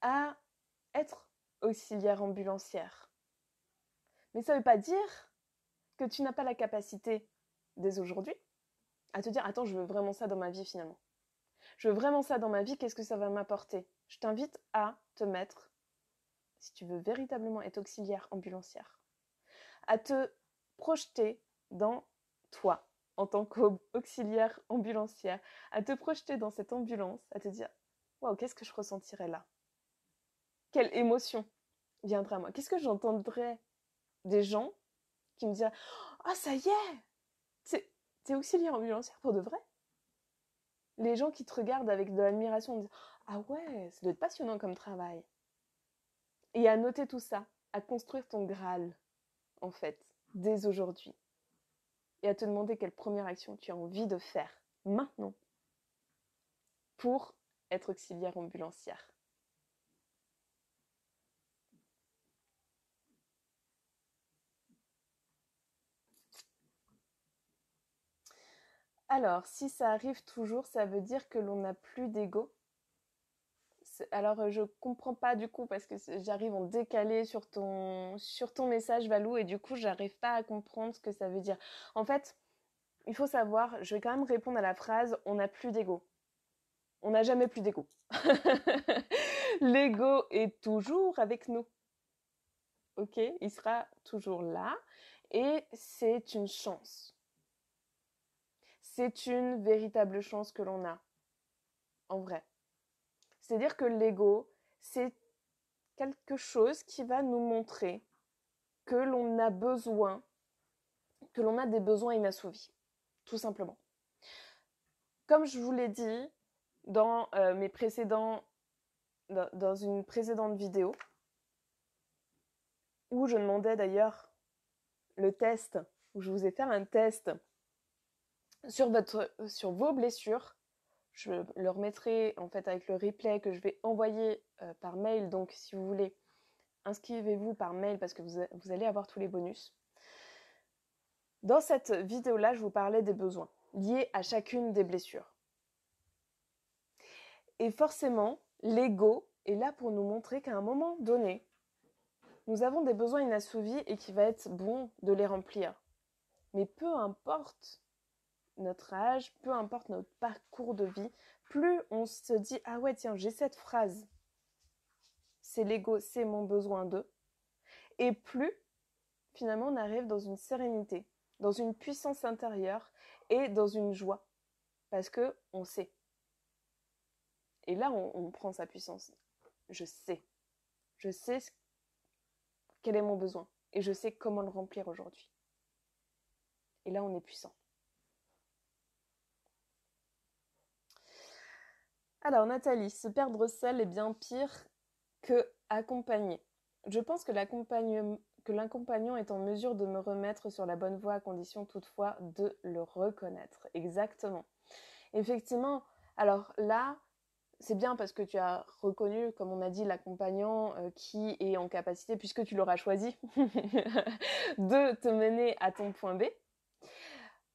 à être auxiliaire ambulancière. Mais ça ne veut pas dire que tu n'as pas la capacité, dès aujourd'hui, à te dire « Attends, je veux vraiment ça dans ma vie finalement. Je veux vraiment ça dans ma vie, qu'est-ce que ça va m'apporter ?» Je t'invite à te mettre, si tu veux véritablement être auxiliaire ambulancière, à te projeter dans toi, en tant qu'auxiliaire ambulancière, à te projeter dans cette ambulance, à te dire « Waouh, qu'est-ce que je ressentirais là ? Quelle émotion viendrait à moi ? Qu'est-ce que j'entendrais des gens qui me diraient « Ah, ça y est, t'es auxiliaire ambulancière pour de vrai ?» Les gens qui te regardent avec de l'admiration, disent « Ah ouais, ça doit être passionnant comme travail. » Et à noter tout ça, à construire ton Graal, en fait, dès aujourd'hui. Et à te demander quelle première action tu as envie de faire maintenant pour être auxiliaire ambulancière. Alors, si ça arrive toujours, ça veut dire que l'on n'a plus d'ego. Alors, je comprends pas du coup parce que j'arrive en décalé sur ton message, Valou, et du coup, j'arrive pas à comprendre ce que ça veut dire. En fait, il faut savoir, je vais quand même répondre à la phrase « on n'a plus d'ego ». On n'a jamais plus d'ego. L'ego est toujours avec nous. Ok, il sera toujours là et c'est une chance. C'est une véritable chance que l'on a, en vrai. C'est-à-dire que l'ego, c'est quelque chose qui va nous montrer que l'on a besoin, que l'on a des besoins inassouvis, tout simplement. Comme je vous l'ai dit dans dans une précédente vidéo, où je demandais d'ailleurs le test, où je vous ai fait un test sur vos blessures. Je le remettrai en fait avec le replay que je vais envoyer par mail. Donc si vous voulez, inscrivez-vous par mail parce que vous allez avoir tous les bonus. Dans cette vidéo-là, je vous parlais des besoins liés à chacune des blessures. Et forcément, l'ego est là pour nous montrer qu'à un moment donné, nous avons des besoins inassouvis et qu'il va être bon de les remplir. Mais peu importe notre âge, peu importe notre parcours de vie, plus on se dit « Ah ouais, tiens, j'ai cette phrase, c'est l'ego, c'est mon besoin de », et plus, finalement, on arrive dans une sérénité, dans une puissance intérieure et dans une joie, parce qu'on sait. Et là, on prend sa puissance. Je sais quel est mon besoin, et je sais comment le remplir aujourd'hui. Et là, on est puissant. Alors, Nathalie, se perdre seul est bien pire que accompagner. Je pense que l'accompagnant est en mesure de me remettre sur la bonne voie à condition toutefois de le reconnaître. Exactement. Effectivement, alors là, c'est bien parce que tu as reconnu, comme on a dit, l'accompagnant qui est en capacité, puisque tu l'auras choisi, de te mener à ton point B.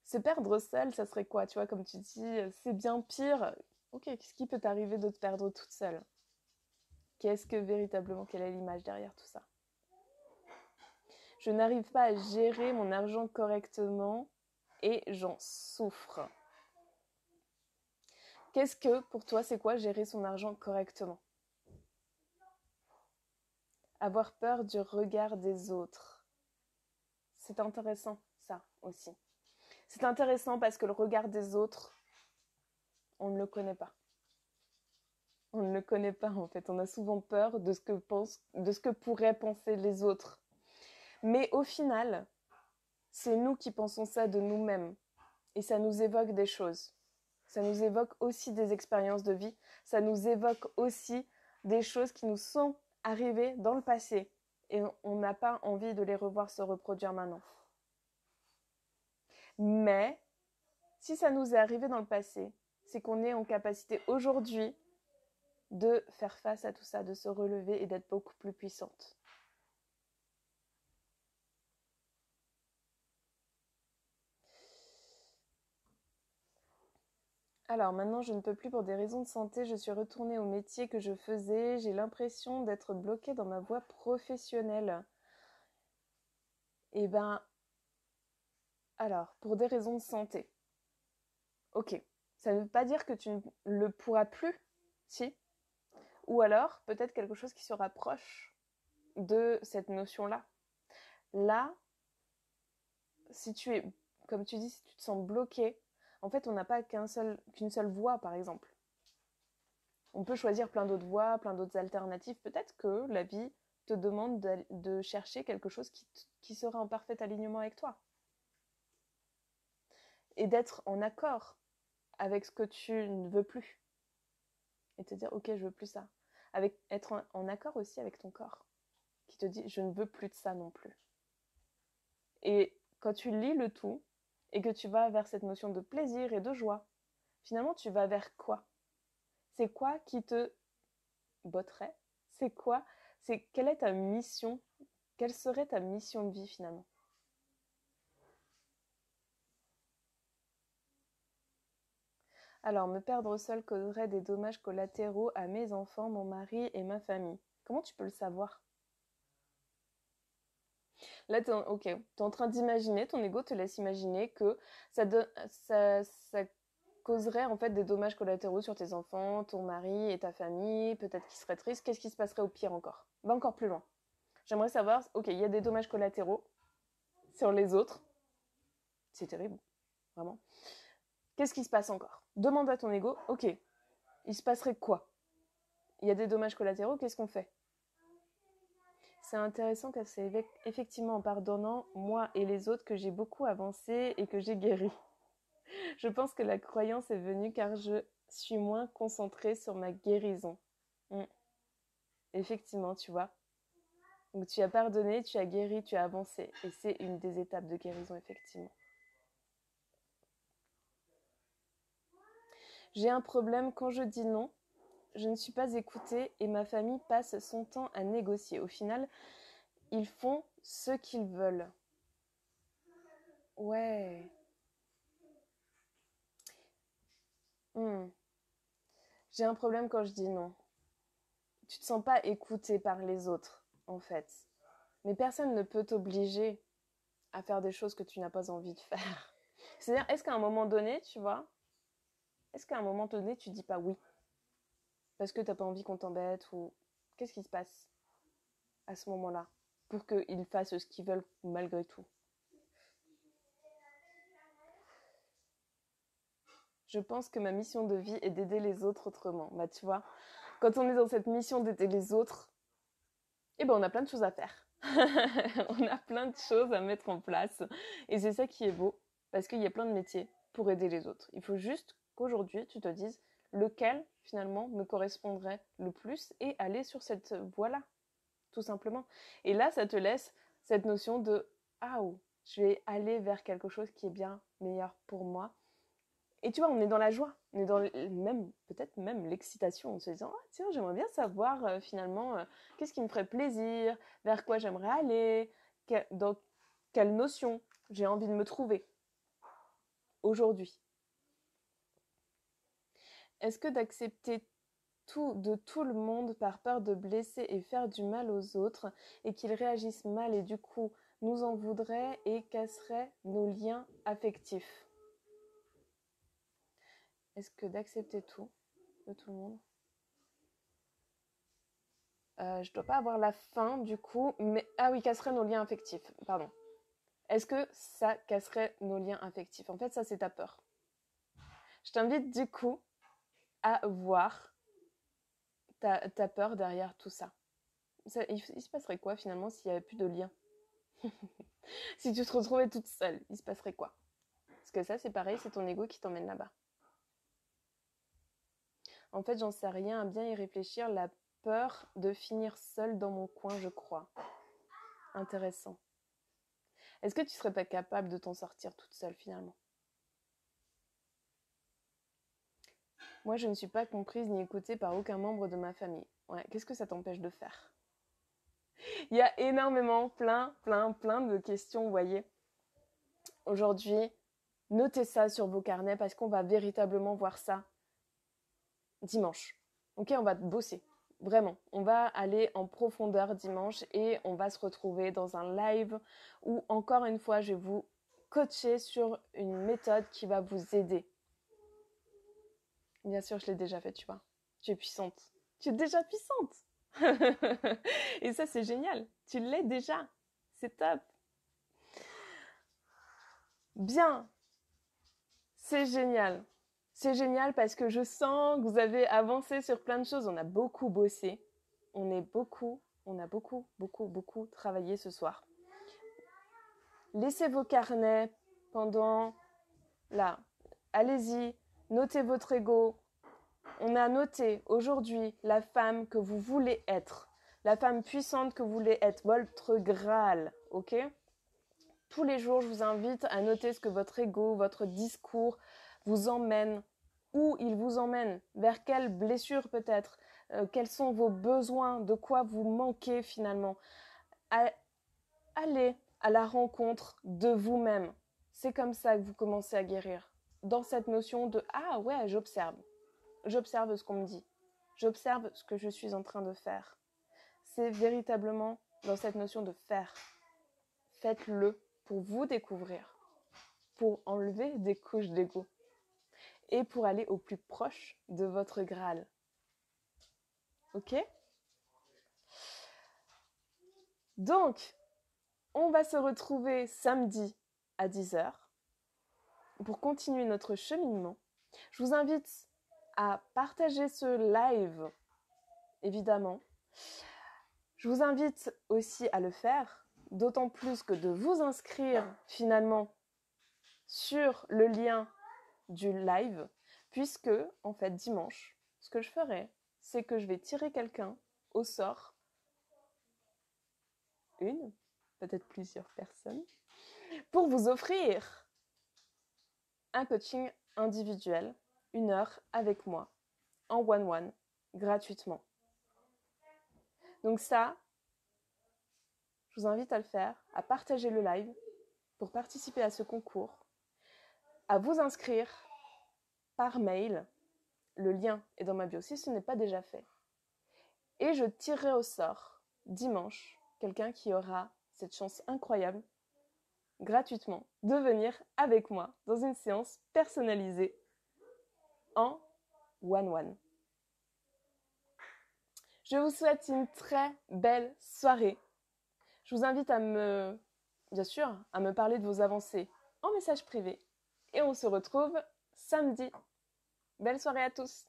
Se perdre seul, ça serait quoi? Tu vois, comme tu dis, c'est bien pire. Ok, qu'est-ce qui peut t'arriver de te perdre toute seule? Qu'est-ce que véritablement, quelle est l'image derrière tout ça? Je n'arrive pas à gérer mon argent correctement et j'en souffre. Qu'est-ce que, pour toi, c'est quoi gérer son argent correctement? Avoir peur du regard des autres. C'est intéressant, ça aussi. C'est intéressant parce que le regard des autres, on ne le connaît pas. On ne le connaît pas en fait. On a souvent peur de ce que pourraient penser les autres. Mais au final, c'est nous qui pensons ça de nous-mêmes. Et ça nous évoque des choses. Ça nous évoque aussi des expériences de vie. Ça nous évoque aussi des choses qui nous sont arrivées dans le passé. Et on n'a pas envie de les revoir se reproduire maintenant. Mais si ça nous est arrivé dans le passé, c'est qu'on est en capacité aujourd'hui de faire face à tout ça, de se relever et d'être beaucoup plus puissante. Alors maintenant, je ne peux plus pour des raisons de santé. Je suis retournée au métier que je faisais. J'ai l'impression d'être bloquée dans ma voie professionnelle. Eh ben, alors, pour des raisons de santé. Ok. Ça ne veut pas dire que tu ne le pourras plus, si. Ou alors, peut-être quelque chose qui se rapproche de cette notion-là. Là, si tu es, comme tu dis, si tu te sens bloqué, en fait, on n'a pas qu'une seule voie, par exemple. On peut choisir plein d'autres voies, plein d'autres alternatives. Peut-être que la vie te demande de chercher quelque chose qui sera en parfait alignement avec toi. Et d'être en accord avec ce que tu ne veux plus. Et te dire, ok, je veux plus ça. Être en accord aussi avec ton corps, qui te dit, je ne veux plus de ça non plus. Et quand tu lis le tout, et que tu vas vers cette notion de plaisir et de joie, finalement, tu vas vers quoi? C'est quoi qui te botterait? C'est quoi? Quelle est ta mission? Quelle serait ta mission de vie finalement? Alors, me perdre seul causerait des dommages collatéraux à mes enfants, mon mari et ma famille. Comment tu peux le savoir? Là, t'es en train d'imaginer, ton ego te laisse imaginer que ça, ça causerait en fait des dommages collatéraux sur tes enfants, ton mari et ta famille, peut-être qu'ils seraient tristes. Qu'est-ce qui se passerait au pire encore? Va encore plus loin. J'aimerais savoir, ok, il y a des dommages collatéraux sur les autres. C'est terrible, vraiment. Qu'est-ce qui se passe encore? Demande à ton ego, ok, il se passerait quoi? Il y a des dommages collatéraux, qu'est-ce qu'on fait? C'est intéressant car c'est effectivement en pardonnant moi et les autres que j'ai beaucoup avancé et que j'ai guéri. Je pense que la croyance est venue car je suis moins concentrée sur ma guérison. Mm. Effectivement, tu vois. Donc tu as pardonné, tu as guéri, tu as avancé. Et c'est une des étapes de guérison, effectivement. J'ai un problème quand je dis non. Je ne suis pas écoutée et ma famille passe son temps à négocier. Au final, ils font ce qu'ils veulent. Ouais. Hmm. J'ai un problème quand je dis non. Tu te sens pas écouté par les autres, en fait. Mais personne ne peut t'obliger à faire des choses que tu n'as pas envie de faire. C'est-à-dire, est-ce qu'à un moment donné, tu vois, est-ce qu'à un moment donné, tu dis pas oui parce que t'as pas envie qu'on t'embête ou qu'est-ce qui se passe à ce moment-là pour qu'ils fassent ce qu'ils veulent malgré tout? Je pense que ma mission de vie est d'aider les autres autrement. Bah tu vois, quand on est dans cette mission d'aider les autres, eh ben on a plein de choses à faire. On a plein de choses à mettre en place. Et c'est ça qui est beau, parce qu'il y a plein de métiers pour aider les autres. Il faut juste qu'aujourd'hui, tu te dises lequel, finalement, me correspondrait le plus et aller sur cette voie-là, tout simplement. Et là, ça te laisse cette notion de « Ah, je vais aller vers quelque chose qui est bien meilleur pour moi ». Et tu vois, on est dans la joie, on est dans même peut-être même l'excitation en se disant ah, tiens, j'aimerais bien savoir finalement qu'est-ce qui me ferait plaisir, vers quoi j'aimerais aller, dans quelle notion j'ai envie de me trouver aujourd'hui. Est-ce que d'accepter tout de tout le monde par peur de blesser et faire du mal aux autres et qu'ils réagissent mal et du coup nous en voudraient et casseraient nos liens affectifs? Est-ce que d'accepter tout de tout le monde je dois pas avoir la fin du coup, mais ah oui, casserait nos liens affectifs, pardon. Est-ce que ça casserait nos liens affectifs? En fait, ça c'est ta peur. Je t'invite du coup à voir ta peur derrière tout ça. Il se passerait quoi finalement s'il n'y avait plus de lien? Si tu te retrouvais toute seule, il se passerait quoi? Parce que ça c'est pareil, c'est ton ego qui t'emmène là-bas. En fait, j'en sais rien, à bien y réfléchir, la peur de finir seule dans mon coin, je crois. Intéressant. Est-ce que tu serais pas capable de t'en sortir toute seule finalement? Moi, je ne suis pas comprise ni écoutée par aucun membre de ma famille. Ouais, qu'est-ce que ça t'empêche de faire? Il y a énormément, plein de questions, vous voyez. Aujourd'hui, Notez ça sur vos carnets parce qu'on va véritablement voir ça dimanche. Ok, on va bosser. Vraiment, on va aller en profondeur dimanche et on va se retrouver dans un live où, encore une fois, je vais vous coacher sur une méthode qui va vous aider. Bien sûr, je l'ai déjà fait, tu vois. Tu es puissante. Tu es déjà puissante. Et ça, c'est génial. Tu l'es déjà. C'est top. Bien. C'est génial. C'est génial parce que je sens que vous avez avancé sur plein de choses. On a beaucoup bossé. On a beaucoup travaillé ce soir. Laissez vos carnets pendant là. Allez-y, notez votre ego. On a noté aujourd'hui la femme que vous voulez être, la femme puissante que vous voulez être, votre Graal, ok ? Tous les jours, je vous invite à noter ce que votre ego, votre discours vous emmène, où il vous emmène, vers quelle blessure peut-être, quels sont vos besoins, de quoi vous manquez finalement. Allez à la rencontre de vous-même. C'est comme ça que vous commencez à guérir. Dans cette notion de « Ah ouais, j'observe. J'observe ce qu'on me dit. J'observe ce que je suis en train de faire. » C'est véritablement dans cette notion de faire. Faites-le pour vous découvrir, pour enlever des couches d'ego et pour aller au plus proche de votre Graal. Ok ? Donc, on va se retrouver samedi à 10h pour continuer notre cheminement. Je vous invite à partager ce live, évidemment. Je vous invite aussi à le faire, d'autant plus que de vous inscrire finalement sur le lien du live, puisque, en fait, dimanche, ce que je ferai, c'est que je vais tirer quelqu'un au sort, une, peut-être plusieurs personnes, pour vous offrir un coaching individuel, 1 heure avec moi, en one-one, gratuitement. Donc ça, je vous invite à le faire, à partager le live pour participer à ce concours, à vous inscrire par mail. Le lien est dans ma bio si ce n'est pas déjà fait. Et je tirerai au sort dimanche quelqu'un qui aura cette chance incroyable, gratuitement, de venir avec moi dans une séance personnalisée en one-one. Je vous souhaite une très belle soirée. Je vous invite bien sûr, à me parler de vos avancées en message privé. Et on se retrouve samedi. Belle soirée à tous!